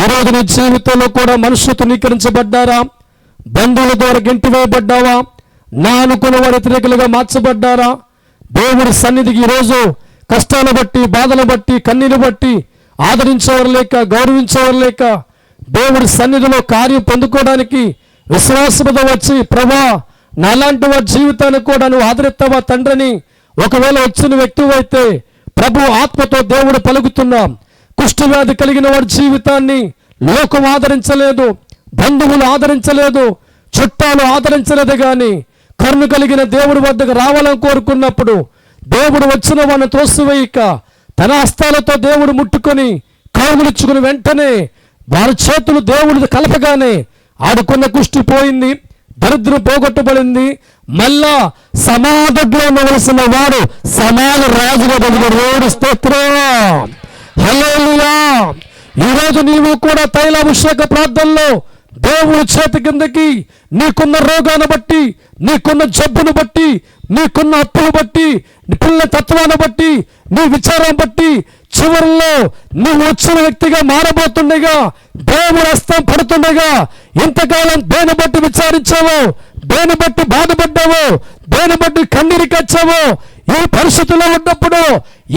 ఈరోజు నీ జీవితంలో కూడా మనుషులు తృణీకరించబడ్డారా? బంధువుల ద్వారా గెంటివేయబడ్డావా? నా అనుకున్న వారి వ్యతిరేకులుగా మార్చబడ్డారా? దేవుడి సన్నిధికి ఈరోజు కష్టాలు బట్టి, బాధలు బట్టి, కన్నీరు బట్టి ఆదరించేవారు లేక, గౌరవించేవారు లేక దేవుడి సన్నిధిలో కార్యం పొందుకోవడానికి విశ్వాసముతో వచ్చి, ప్రభా నాలాంటి వారి జీవితాన్ని కూడా నువ్వు ఆదరిస్తావా తండ్రిని ఒకవేళ వచ్చిన వ్యక్తి అయితే ప్రభు ఆత్మతో దేవుడు పలుకుతున్నాం. కుష్ఠవ్యాధి కలిగిన వారి జీవితాన్ని లోకం ఆదరించలేదు, బంధువులు ఆదరించలేదు, చుట్టాలు ఆదరించలేదు. కానీ కరుణ కలిగిన దేవుడి వద్దకు రావాలని కోరుకున్నప్పుడు దేవుడు వచ్చిన వాడిని తోసివేయక తన హస్తాలతో దేవుడు ముట్టుకొని కౌగులించుకుని వెంటనే వారి చేతులు దేవుడు కలపగానే ఆడుకున్న కుష్టి పోయింది, దరిద్రం పోగొట్టబడింది. మళ్ళా సమాధిలో ఉండవలసిన వాడు సమాధ రాజుగా దేవుడు స్తోత్రం. హల్లెలూయా. ఈరోజు నీవు కూడా తైలాభిషేక ప్రార్థనలో దేవుడి చేతి కిందకి నీకున్న రోగాన్ని బట్టి, నీకున్న జబ్బును బట్టి, నీకున్న అప్పును బట్టి, నీ పిల్లల తత్వాన్ని బట్టి, నీ విచారం బట్టి చివరిలో నువ్వు వచ్చిన వ్యక్తిగా మారబోతుండగా దేవుడి హస్తం పడుతుండగా ఇంతకాలం దేని బట్టి విచారించావో, దేని బట్టి బాధపడ్డావో, దేని బట్టి కన్నీరికి వచ్చావో, ఏ పరిస్థితుల్లో ఉన్నప్పుడు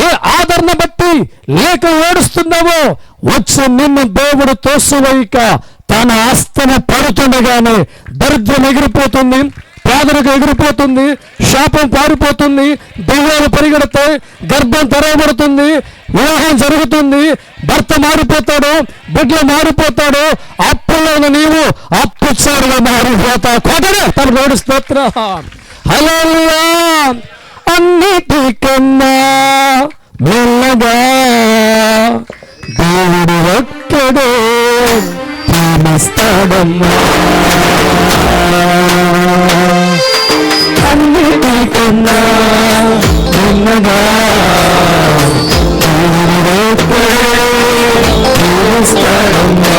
ఏ ఆదరణ బట్టి లేక ఏడుస్తున్నావో వచ్చి నిన్ను దేవుడు తోసివేయక తన హస్తము పడుతుండగానే దరిద్రం ఎగిరిపోతుంది, పేదరికం ఎగిరిపోతుంది, శాపం పారిపోతుంది, దెయ్యాలు పరిగెడతాయి, గర్భం తెరవబడుతుంది, వివాహం జరుగుతుంది, భర్త మారిపోతాడు, బిడ్డలు మారిపోతాడు, అప్పులైన నీవు అప్పుచారుగా మారిపోతావు. కొట్టడే తన దేవుడి స్తోత్రం. హల్లెలూయా. అన్నిటికన్నా మెల్లగా దేవుడు ఒక్కడే ప్రేమిస్తాడమ్మా. అన్నిటికన్నా మెల్లగా దేవుడు ఒక్కడే ప్రేమిస్తాడమ్మా.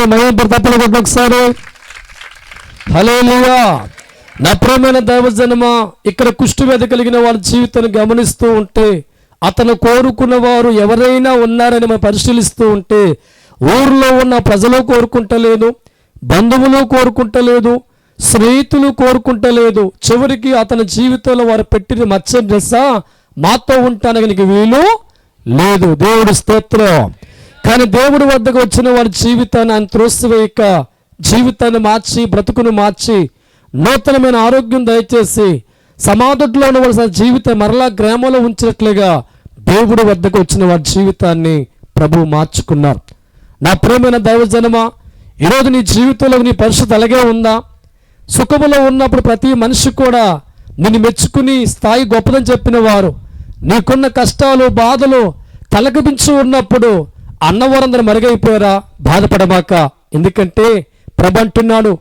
దేవుని మహిమపడతప్పుడు ఒకసారి హల్లెలూయా. నా ప్రియమైన దైవజనమా, ఇక్కడ కుష్ఠవ్యాధి కలిగిన వారి జీవితాన్ని గమనిస్తూ ఉంటే, అతను కోరుకున్న వారు ఎవరైనా ఉన్నారని మనం పరిశీలిస్తూ ఉంటే, ఊర్లో ఉన్న ప్రజలు కోరుకుంటలేదు, బంధువులు కోరుకుంటలేదు, స్నేహితులు కోరుకుంటలేదు. చివరికి అతని జీవితంలో వారు పెట్టిన మచ్చని దశ మాతో ఉంటానికి వీలు లేదు. దేవుడు స్తోత్రం. కానీ దేవుడి వద్దకు వచ్చిన వారి జీవితాన్ని ఆయన త్రోసివేయక జీవితాన్ని మార్చి, బ్రతుకును మార్చి, నూతనమైన ఆరోగ్యం దయచేసి సమాధుల్లో ఉన్న వాళ్ళ జీవితం మరలా గ్రామంలో ఉంచినట్లుగా దేవుడి వద్దకు వచ్చిన వారి జీవితాన్ని ప్రభువు మార్చుకున్నారు. నా ప్రియమైన దైవజనమా, ఈరోజు నీ జీవితంలో నీ పరిస్థితి అలాగే ఉందా? సుఖములో ఉన్నప్పుడు ప్రతి మనిషి కూడా నిన్ను మెచ్చుకుని స్థాయి గొప్పదని చెప్పిన వారు, నీకున్న కష్టాలు బాధలు తలకపించి ఉన్నప్పుడు అన్నవారందరూ మరుగైపోయారా? బాధపడమాక. ఎందుకంటే ప్రభు అంటున్నాడు,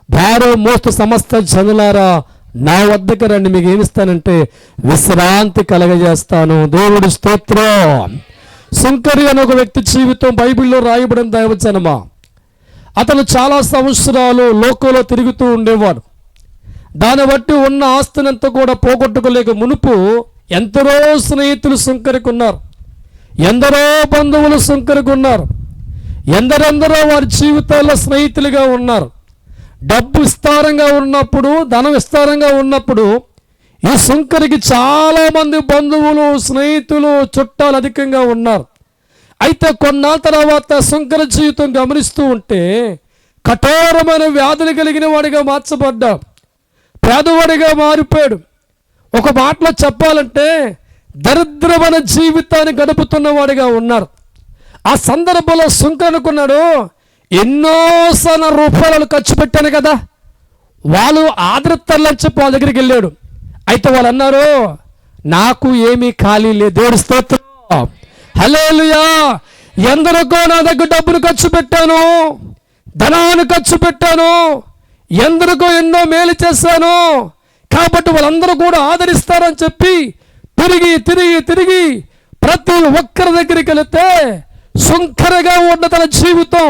భారో మోస్తు సమస్త జనులారా నా వద్దకు రండి, మీకు ఏమిస్తానంటే విశ్రాంతి కలగజేస్తాను. దేవుడి స్తోత్రం. సుంకరి అనే ఒక వ్యక్తి జీవితం బైబిల్లో రాయబడిన దైవజనమా. అతను చాలా సంవత్సరాలు లోకంలో తిరుగుతూ ఉండేవాడు. దాన్ని బట్టి ఉన్న ఆస్తినంతా కూడా పోగొట్టుకోలేక మునుపు ఎందరో స్నేహితులు సుంకరికి ఉన్నారు, ఎందరో బంధువులు సుంకరికి ఉన్నారు, ఎందరెందరో వారి జీవితాల్లో స్నేహితులుగా ఉన్నారు. డబ్బు విస్తారంగా ఉన్నప్పుడు, ధనం విస్తారంగా ఉన్నప్పుడు ఈ సుంకరికి చాలామంది బంధువులు, స్నేహితులు, చుట్టాలు అధికంగా ఉన్నారు. అయితే కొన్నాళ్ళ తర్వాత సుంకర జీవితం గమనిస్తూ ఉంటే కఠోరమైన వ్యాధులు కలిగిన వాడిగా మార్చబడ్డాడు, పేదవాడిగా మారిపోయాడు. ఒక మాటలో చెప్పాలంటే దరిద్రమైన జీవితాన్ని గడుపుతున్న వాడిగా ఉన్నారు. ఆ సందర్భంలో సుంకర అనుకున్నాడు, ఎన్నో సన రూపాయలు ఖర్చు పెట్టాను కదా, వాళ్ళు ఆదరిస్తారని చెప్పి వాళ్ళ దగ్గరికి వెళ్ళాడు. అయితే వాళ్ళు అన్నారు, నాకు ఏమీ ఖాళీ లేదు. దేవుడి స్తోత్రం. హల్లెలూయా. ఎందరికో నా దగ్గర డబ్బులు ఖర్చు పెట్టాను, ధనాన్ని ఖర్చు పెట్టాను, ఎందరికో ఎన్నో మేలు చేశాను, కాబట్టి వాళ్ళందరూ కూడా ఆదరిస్తారని చెప్పి తిరిగి తిరిగి తిరిగి ప్రతి ఒక్కరి దగ్గరికి వెళితే సుంకరగా ఉన్న తన జీవితం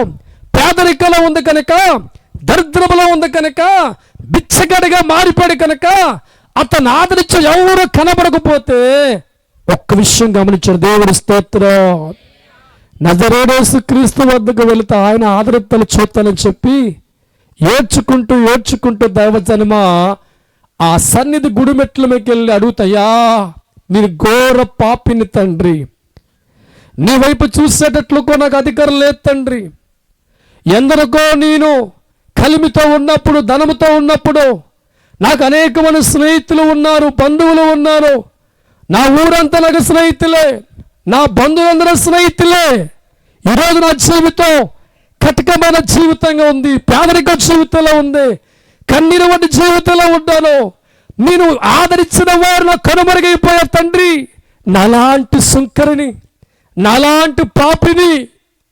పేదరికలో ఉంది కనుక, దరిద్రంలో ఉంది కనుక, బిచ్చగడిగా మారిపోయాడు కనుక అతను ఆదరించే ఎవరు కనబడకపోతే ఒక్క విషయం గమనించాడు. దేవుడి స్తోత్రం. నజరేయుడైన క్రీస్తు వద్దకు వెళితే ఆయన ఆదరితలు చూస్తానని చెప్పి ఏడ్చుకుంటూ ఏడ్చుకుంటూ దైవజనమ ఆ సన్నిధి గుడిమెట్ల మీదకి వెళ్ళి అడుగుతాయా, నేను ఘోర పాపిని తండ్రి, నీ వైపు చూసేటట్లుకో నాకు అధికారం లేదు తండ్రి. ఎందరికో నేను కలిమితో ఉన్నప్పుడు, ధనముతో ఉన్నప్పుడు నాకు అనేకమైన స్నేహితులు ఉన్నారు, బంధువులు ఉన్నారు. నా ఊరంతా నాకు స్నేహితులే, నా బంధువులందరూ స్నేహితులే. ఈరోజు నా జీవితం కటకమైన జీవితంగా ఉంది, పేదరిక జీవితంలో ఉంది, కన్నీరు వంటి జీవితంలో ఉంటాను. నేను ఆదరించిన వారు నాకు కనుమరుగైపోయారు తండ్రి. నాలాంటి సుంకరిని, నాలాంటి పాపిని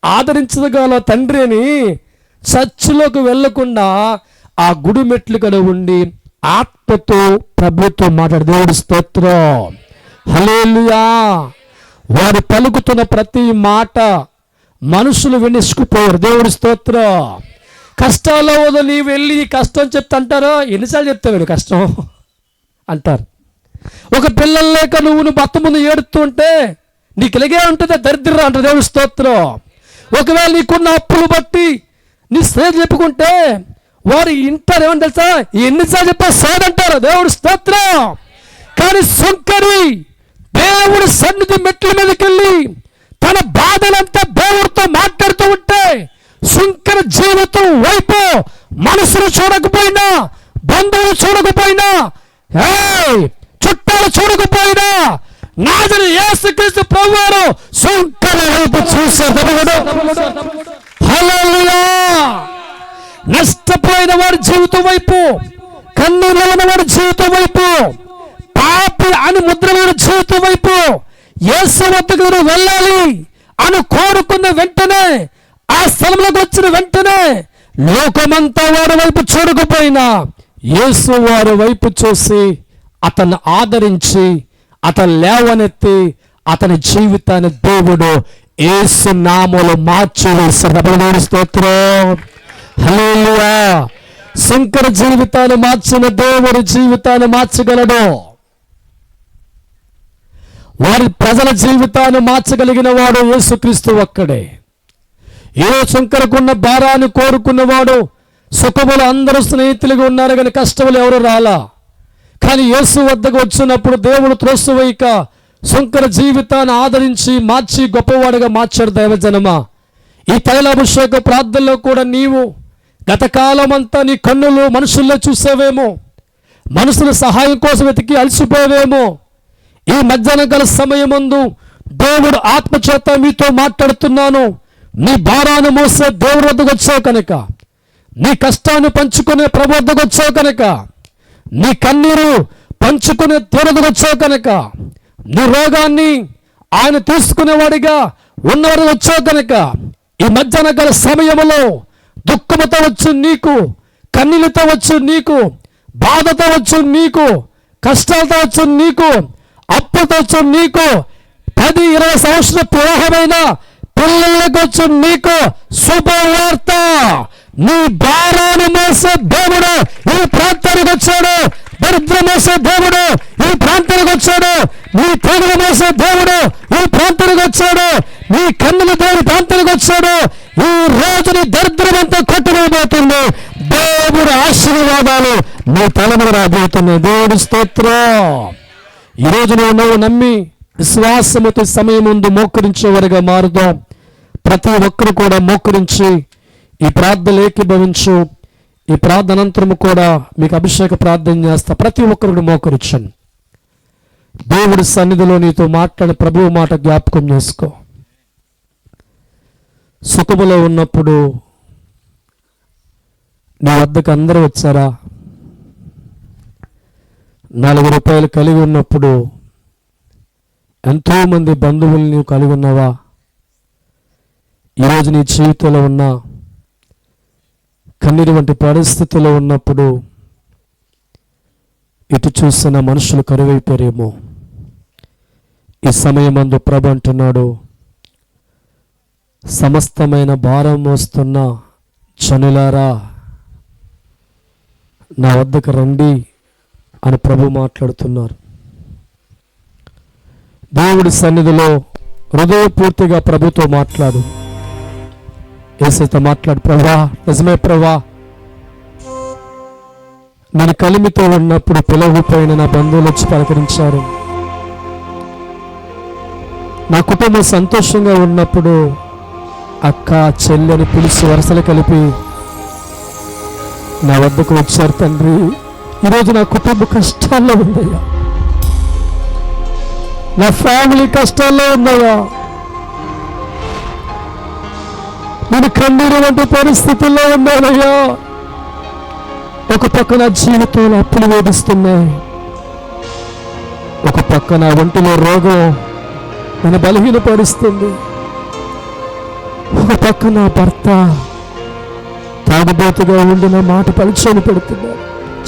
ఆదరించగల తండ్రి అని చర్చిలోకి వెళ్లకుండా ఆ గుడి మెట్లు కడ ఉండి ఆత్మతో ప్రభుతో మాట్లాడు. దేవుడి స్తోత్రం. హల్లెలూయా. వారు పలుకుతున్న ప్రతి మాట మనుషులు వినిసుకుపోయారు. దేవుడి స్తోత్రం. కష్టాల్లో వదిలి వెళ్ళి కష్టం చెప్తే అంటారా, ఎన్నిసార్లు చెప్తావు కష్టం అంటారు. ఒక పిల్లలు లేక నువ్వు భర్త ముందు ఏడుతుంటే నీకు ఇలాగే ఉంటుంది, దరిద్రం అంటారు. దేవుడి స్తోత్రం. ఒకవేళ నీకున్న అప్పులు బట్టి నీ స్నేహితులు చెప్పుకుంటే వారు ఇంటారు, ఏమని తెలుసా, ఎన్నిసార్లు చెప్పా సోదంటారు. దేవుడి స్తోత్రం. కానీ సుంకరి దేవుడి సన్నిధి మెట్ల మీదకి వెళ్ళి తన బాధలంతా దేవుడితో మాట్లాడుతూ ఉంటే సుంకర జీవితం వైపు మనసును చూడకపోయినా, బంధువులు చూడకపోయినా, చుట్టాలు చూడకపోయినా నాజరు యేసుక్రీస్తు ప్రభువారు సుంకర వైపు చూశారు. హల్లెలూయా. నష్టపోయిన వారి జీవితం వైపు, కన్నీరు ఉన్న వారి జీవితం వైపు, పాపి అని ముద్రమైన జీవితం వైపు యేసు వద్దకు వెళ్ళాలి అని కోరుకున్న వెంటనే, ఆ స్థలంలోకి వచ్చిన వెంటనే లోకమంతా వారి వైపు చూడకపోయినా యేసు వారి వైపు చూసి అతన్ని ఆదరించి అతను లేవనెత్తి అతని జీవితాన్ని దేవుడు యేసు నామములో మార్చివేశాడు. స్తోత్రం. హల్లెలూయా. శంకర జీవితాన్ని మార్చిన దేవుడి జీవితాన్ని మార్చగలడు. వారి ప్రజల జీవితాన్ని మార్చగలిగిన వాడు యేసుక్రీస్తు ఒక్కడే. ఏదో శంకరకున్న భారాన్ని కోరుకున్నవాడు, సుఖములు అందరూ స్నేహితులుగా ఉన్నారు కానీ కష్టములు ఎవరు రాలా. కానీ యేసు వద్దకు వచ్చినప్పుడు దేవుడు త్రోసివేయక శంకర జీవితాన్ని ఆదరించి మార్చి గొప్పవాడిగా మార్చాడు. దైవజనమా, ఈ తైలాభిషేక ప్రార్థనలో కూడా నీవు గత కాలం అంతా నీ కన్నులు మనుషుల్లో చూసేవేమో, మనుషుల సహాయం కోసం వెతికి అలసిపోయేవేమో. ఈ మధ్యాహ్నం గల సమయమందు దేవుడు ఆత్మచేత మీతో మాట్లాడుతున్నాను. నీ భారాన్ని మోసే దేవుడి వద్దకు వచ్చావు కనుక, నీ కష్టాన్ని పంచుకునే ప్రభు వద్దకు వచ్చావు కనుక, నీ కన్నీరు పంచుకునే దేవుడి వద్దకు వచ్చావు కనుక, నీ రోగాన్ని ఆయన తీసుకునేవాడిగా ఉన్నవాడు వచ్చావు కనుక, ఈ మధ్యాహ్న గల సమయంలో దుఃఖముతో వచ్చు నీకు, కన్నీళ్ళతో వచ్చు నీకు, బాధతో వచ్చు నీకు, కష్టాలతో వచ్చు నీకు, అప్పుతో వచ్చు నీకు, 10-20 సంవత్సరాల వివాహమైన పిల్లలకు వచ్చు నీకు శుభవార్త. నీ భారాన్ని మోసే దేవుడు ఈ ప్రాంతానికి వచ్చాడు. దరిద్రం మోసే దేవుడు ఈ ప్రాంతానికి వచ్చాడు. నీ తెగులు మోసే దేవుడు ఈ ప్రాంతానికి వచ్చాడు. నీ కన్నుల దేవుడి ప్రాంతానికి వచ్చాడు. ఈ రోజు నీ దరిద్రం అంతా కొట్టుకోబోతుంది. దేవుడి ఆశీర్వాదాలు నీ తల మీద రాబోతున్నాయి. దేవుడి స్తోత్రం. ఈరోజు నువ్వు నమ్మి విశ్వాసముతో సమయం ముందు మోకరించేవారుగా మారుదాం. ప్రతి ఒక్కరు కూడా మోకరించి ఈ ప్రార్థనలు ఏకీభవించు. ఈ ప్రార్థన అనంతరము కూడా మీకు అభిషేక ప్రార్థన చేస్తా. ప్రతి ఒక్కరు మోకరించండి. దేవుడి సన్నిధిలో నీతో మాట్లాడి ప్రభువు మాట జ్ఞాపకం చేసుకో. సుఖములో ఉన్నప్పుడు నీ వద్దకు అందరూ వచ్చారా? 4 రూపాయలు కలిగి ఉన్నప్పుడు ఎంతోమంది బంధువులు నీవు కలిగి ఉన్నావా? ఈరోజు నీ జీవితంలో ఉన్న కన్నీరు వంటి పరిస్థితిలో ఉన్నప్పుడు ఇటు చూసిన మనుషులు కరువైపోయారేమో. ఈ సమయమందు ప్రభు అంటున్నాడు, సమస్తమైన భారం మోస్తున్న జనులారా నా వద్దకు రండి అని ప్రభు మాట్లాడుతున్నారు. దేవుడి సన్నిధిలో హృదయపూర్తిగా ప్రభుతో మాట్లాడు. యేసుతో మాట్లాడు. ప్రభా, నిజమే ప్రభా, నేను కలిమితో ఉన్నప్పుడు పిలవపోయిన నా బంధువులు వచ్చి పలకరించారు. నా కుటుంబం సంతోషంగా ఉన్నప్పుడు అక్క చెల్లి అని పిలిచి వరుసలు కలిపి నా వద్దకు వచ్చారు తండ్రి. ఈరోజు నా కుటుంబ కష్టాల్లో ఉందయ్యా, నా ఫ్యామిలీ కష్టాల్లో ఉందయ్యా, నేను కన్నీరు వంటి పరిస్థితుల్లో ఉన్నానయ్యా. ఒక పక్క నా జీవితంలో అప్పులు వేధిస్తున్నాయి, ఒక పక్క నా ఒంటిలో రోగం నన్ను బలహీనపరుస్తుంది, ఒక పక్క నా భర్త తాగుబోతుగా ఉండి నా మాట పరిచయం పెడుతున్నాడు.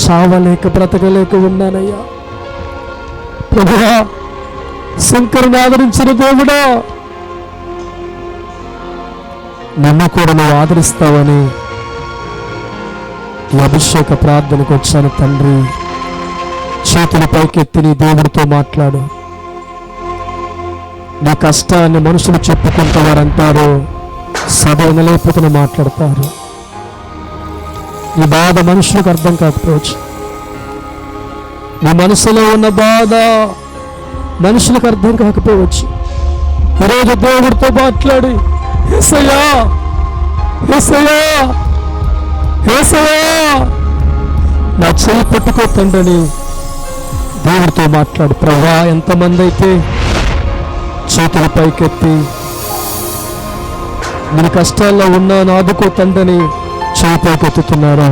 చావలేక బ్రతకలేక ఉన్నానయ్యా. ప్రభువా, శంకరుని ఆదరించిన దేవుడా, నన్ను కూడా నువ్వు ఆదరిస్తావని ఈ అభిషేక ప్రార్థనకు వచ్చాను తండ్రి. చేతులు పైకెత్తి నీ దేవుడితో మాట్లాడు. నీ కష్టాన్ని మనుషులు చెప్పుకుంటారు అంటారు, సదైన లేకపోతే మాట్లాడతారు. నీ బాధ మనుషులకు అర్థం కాకపోవచ్చు. నీ మనసులో ఉన్న బాధ మనుషులకు అర్థం కాకపోవచ్చు. ఈరోజు దేవుడితో మాట్లాడి, యేసయ్యా యేసయ్యా యేసయ్యా నా చెయ్యి పట్టుకోతండని దేవుడితో మాట్లాడు. ప్రభా, ఎంతమంది అయితే చేతుల పైకెత్తి నేను కష్టాల్లో ఉన్నాను ఆదుకోతండని చేయి పైకెత్తుతున్నారా?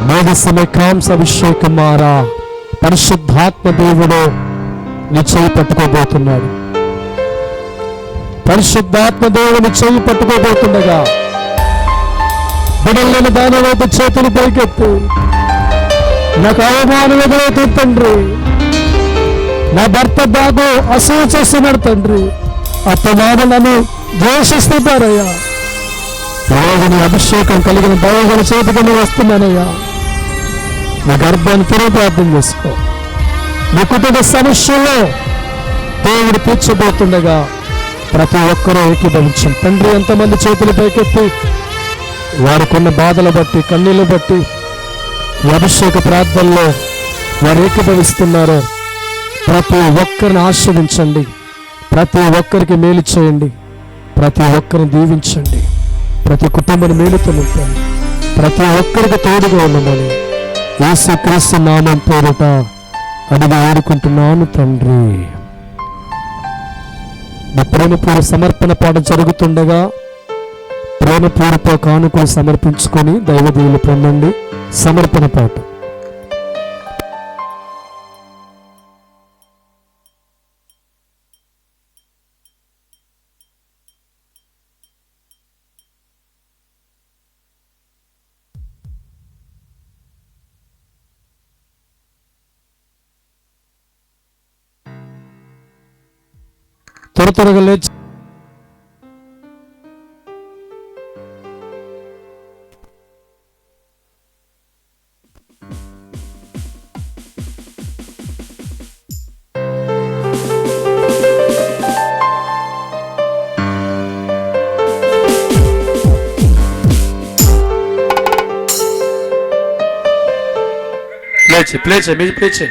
మేఘసమే కాంస అభిషేకమారా, పరిశుద్ధాత్మ దేవుడు నీ చేయి పట్టుకోబోతున్నాడు. పరిశుద్ధాత్మ దేవుని చేయి పట్టుకోబోతుండగా బిడ్డలను దాని వైపు చేతులు పైకెత్తి, నాకు అవమానం ఎదురవుతుంది తండ్రి, నా భర్త బాబు అసూయ చేస్తున్నాడు తండ్రి, అత్తమామ నన్ను ద్వేషిస్తున్నారయ్యా. రోగిని అభిషేకం కలిగిన దైవగల చేతికి వస్తున్నానయ్యా. నా గర్భాన్ని తిరిగి ప్రార్థన చేసుకో. మీ కుటుంబ సమస్యల్లో దేవుడు తీర్చబోతుండగా ప్రతి ఒక్కరూ ఏకీభవించండి. తండ్రి, ఎంతమంది చేతులు పైకెత్తి వారికున్న బాధలు బట్టి, కన్నీళ్లు బట్టి ఈ అభిషేక ప్రార్థనలో వారు ఏకీభవిస్తున్నారో ప్రతి ఒక్కరిని ఆశీర్వదించండి, ప్రతి ఒక్కరికి మేలు చేయండి, ప్రతి ఒక్కరిని దీవించండి, ప్రతి కుటుంబాన్ని మేలుతో నింపండి, ప్రతి ఒక్కరికి తోడుగా ఉండమని యేసుక్రీస్తు నామం పేరిట అడిగి వేడుకుంటున్నాను తండ్రి. మా ప్రేమపూర్వ సమర్పణ పాట జరుగుతుండగా ప్రేమపూర్వక కానుకలు సమర్పించుకొని దైవదీవులు పొందండి. సమర్పణ పాట. త్వరగా లేచి ప్లే చేయి.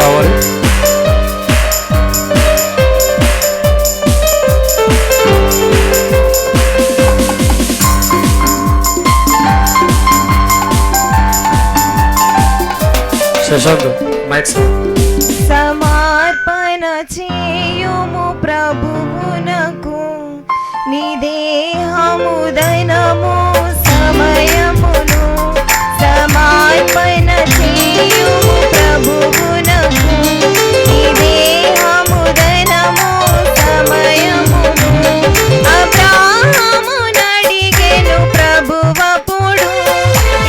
రావాలి. శశాంక్ మైక్స్. సమర్పణ చేయుము ప్రభువునకు నీ దేహము దైనము సమయమును. సమర్పణ చేయుము ప్రభువునకు నీ దేహము దైనము సమయమును. అబ్రాహాము నడిగెను ప్రభువప్పుడు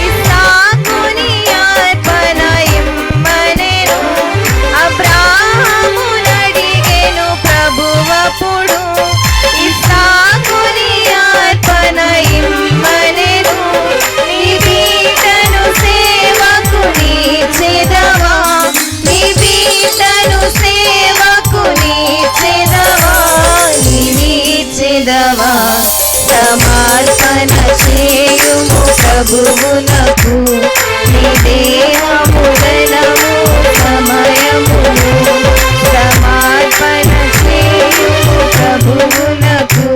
ఇస్సాకుని అర్పణ ఇమ్మనెను. అబ్రాహాము నడిగెను ప్రభువప్పుడు ఇస్సాకుని అర్పణ ఇమ్మనెను. నీ బీటను సేవకుని చెదవా, నీ బీటను సేవకుని చెదవా, నీవి చెదవా. సమర్పణ చేయుము ప్రభువునకు నీ దేహము ధనము సమయమును. సమర్పణ చేయుము ప్రభువునకు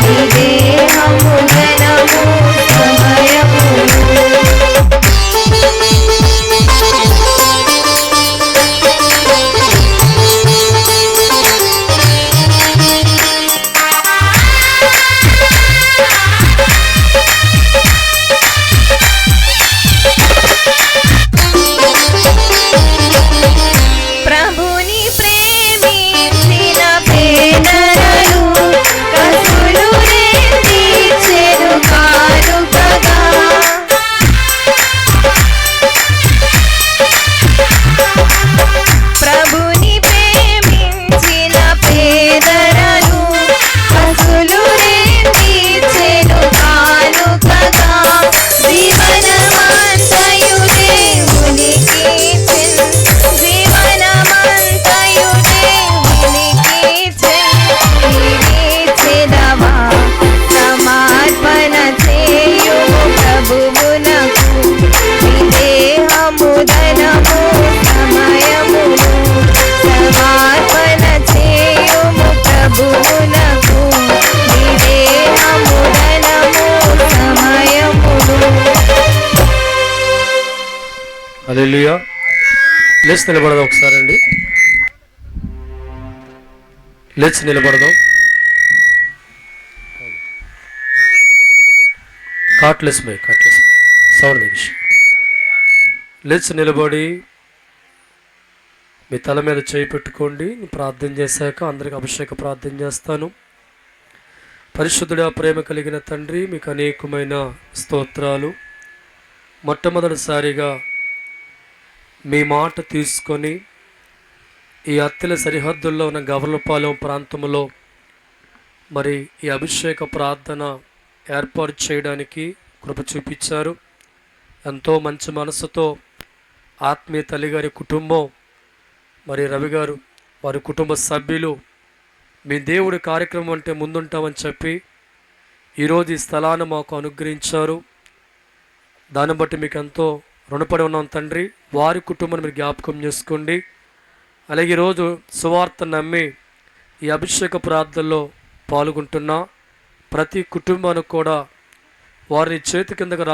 నీ దేహము ధనము సమయమును. ప్రభుని ప్రేమించిన పేదలను కసులు రెండిచ్చెను కానుకగా. ప్రభుని ప్రేమించిన పేదలను కసులు రెండిచ్చెను కానుకగా. జీవనమంతయు దేవునికి ఇచ్చెను, జీవనమంతయు దేవునికి ఇచ్చెను. నీవి చెదవా. సమర్పణ చేయుము ప్రభువునకు నీ దేహము ధనము సమయమును. సమర్పణ చేయుము ప్రభువునకు నీ దేహము ధనము సమయమును. హల్లెలూయా. లేచి నిలబడదాం ఒకసారి అండి. లేచి నిలబడదాం. కాట్లెస్ బై సౌండ్ విషయం. లేచి నిలబడి మీ తల మీద చేయి పెట్టుకోండి. ప్రార్థన చేశాక అందరికి అభిషేక ప్రార్థన చేస్తాను. పరిశుద్ధుడా, ప్రేమ కలిగిన తండ్రి, మీకు అనేకమైన స్తోత్రాలు. మొట్టమొదటిసారిగా మీ మాట తీసుకొని ఈ అత్తిల సరిహద్దుల్లో ఉన్న గవర్లపాలెం ప్రాంతంలో మరి ఈ అభిషేక ప్రార్థన ఏర్పాటు చేయడానికి కృప చూపించారు. ఎంతో మంచి మనసుతో ఆత్మీయ తల్లిగారి కుటుంబం, మరి రవి గారు వారి కుటుంబ సభ్యులు మీ దేవుడి కార్యక్రమం అంటే ముందుంటామని చెప్పి ఈరోజు ఈ స్థలాన్ని మాకు అనుగ్రహించారు. దాన్ని బట్టి మీకు ఎంతో రుణపడి ఉన్నాం తండ్రి. వారి కుటుంబాన్ని మీరు జ్ఞాపకం చేసుకోండి. అలాగే ఈరోజు సువార్త నమ్మి ఈ అభిషేక ప్రార్థనలో పాల్గొంటున్న ప్రతి కుటుంబానికి కూడా వారిని చేతి కిందకు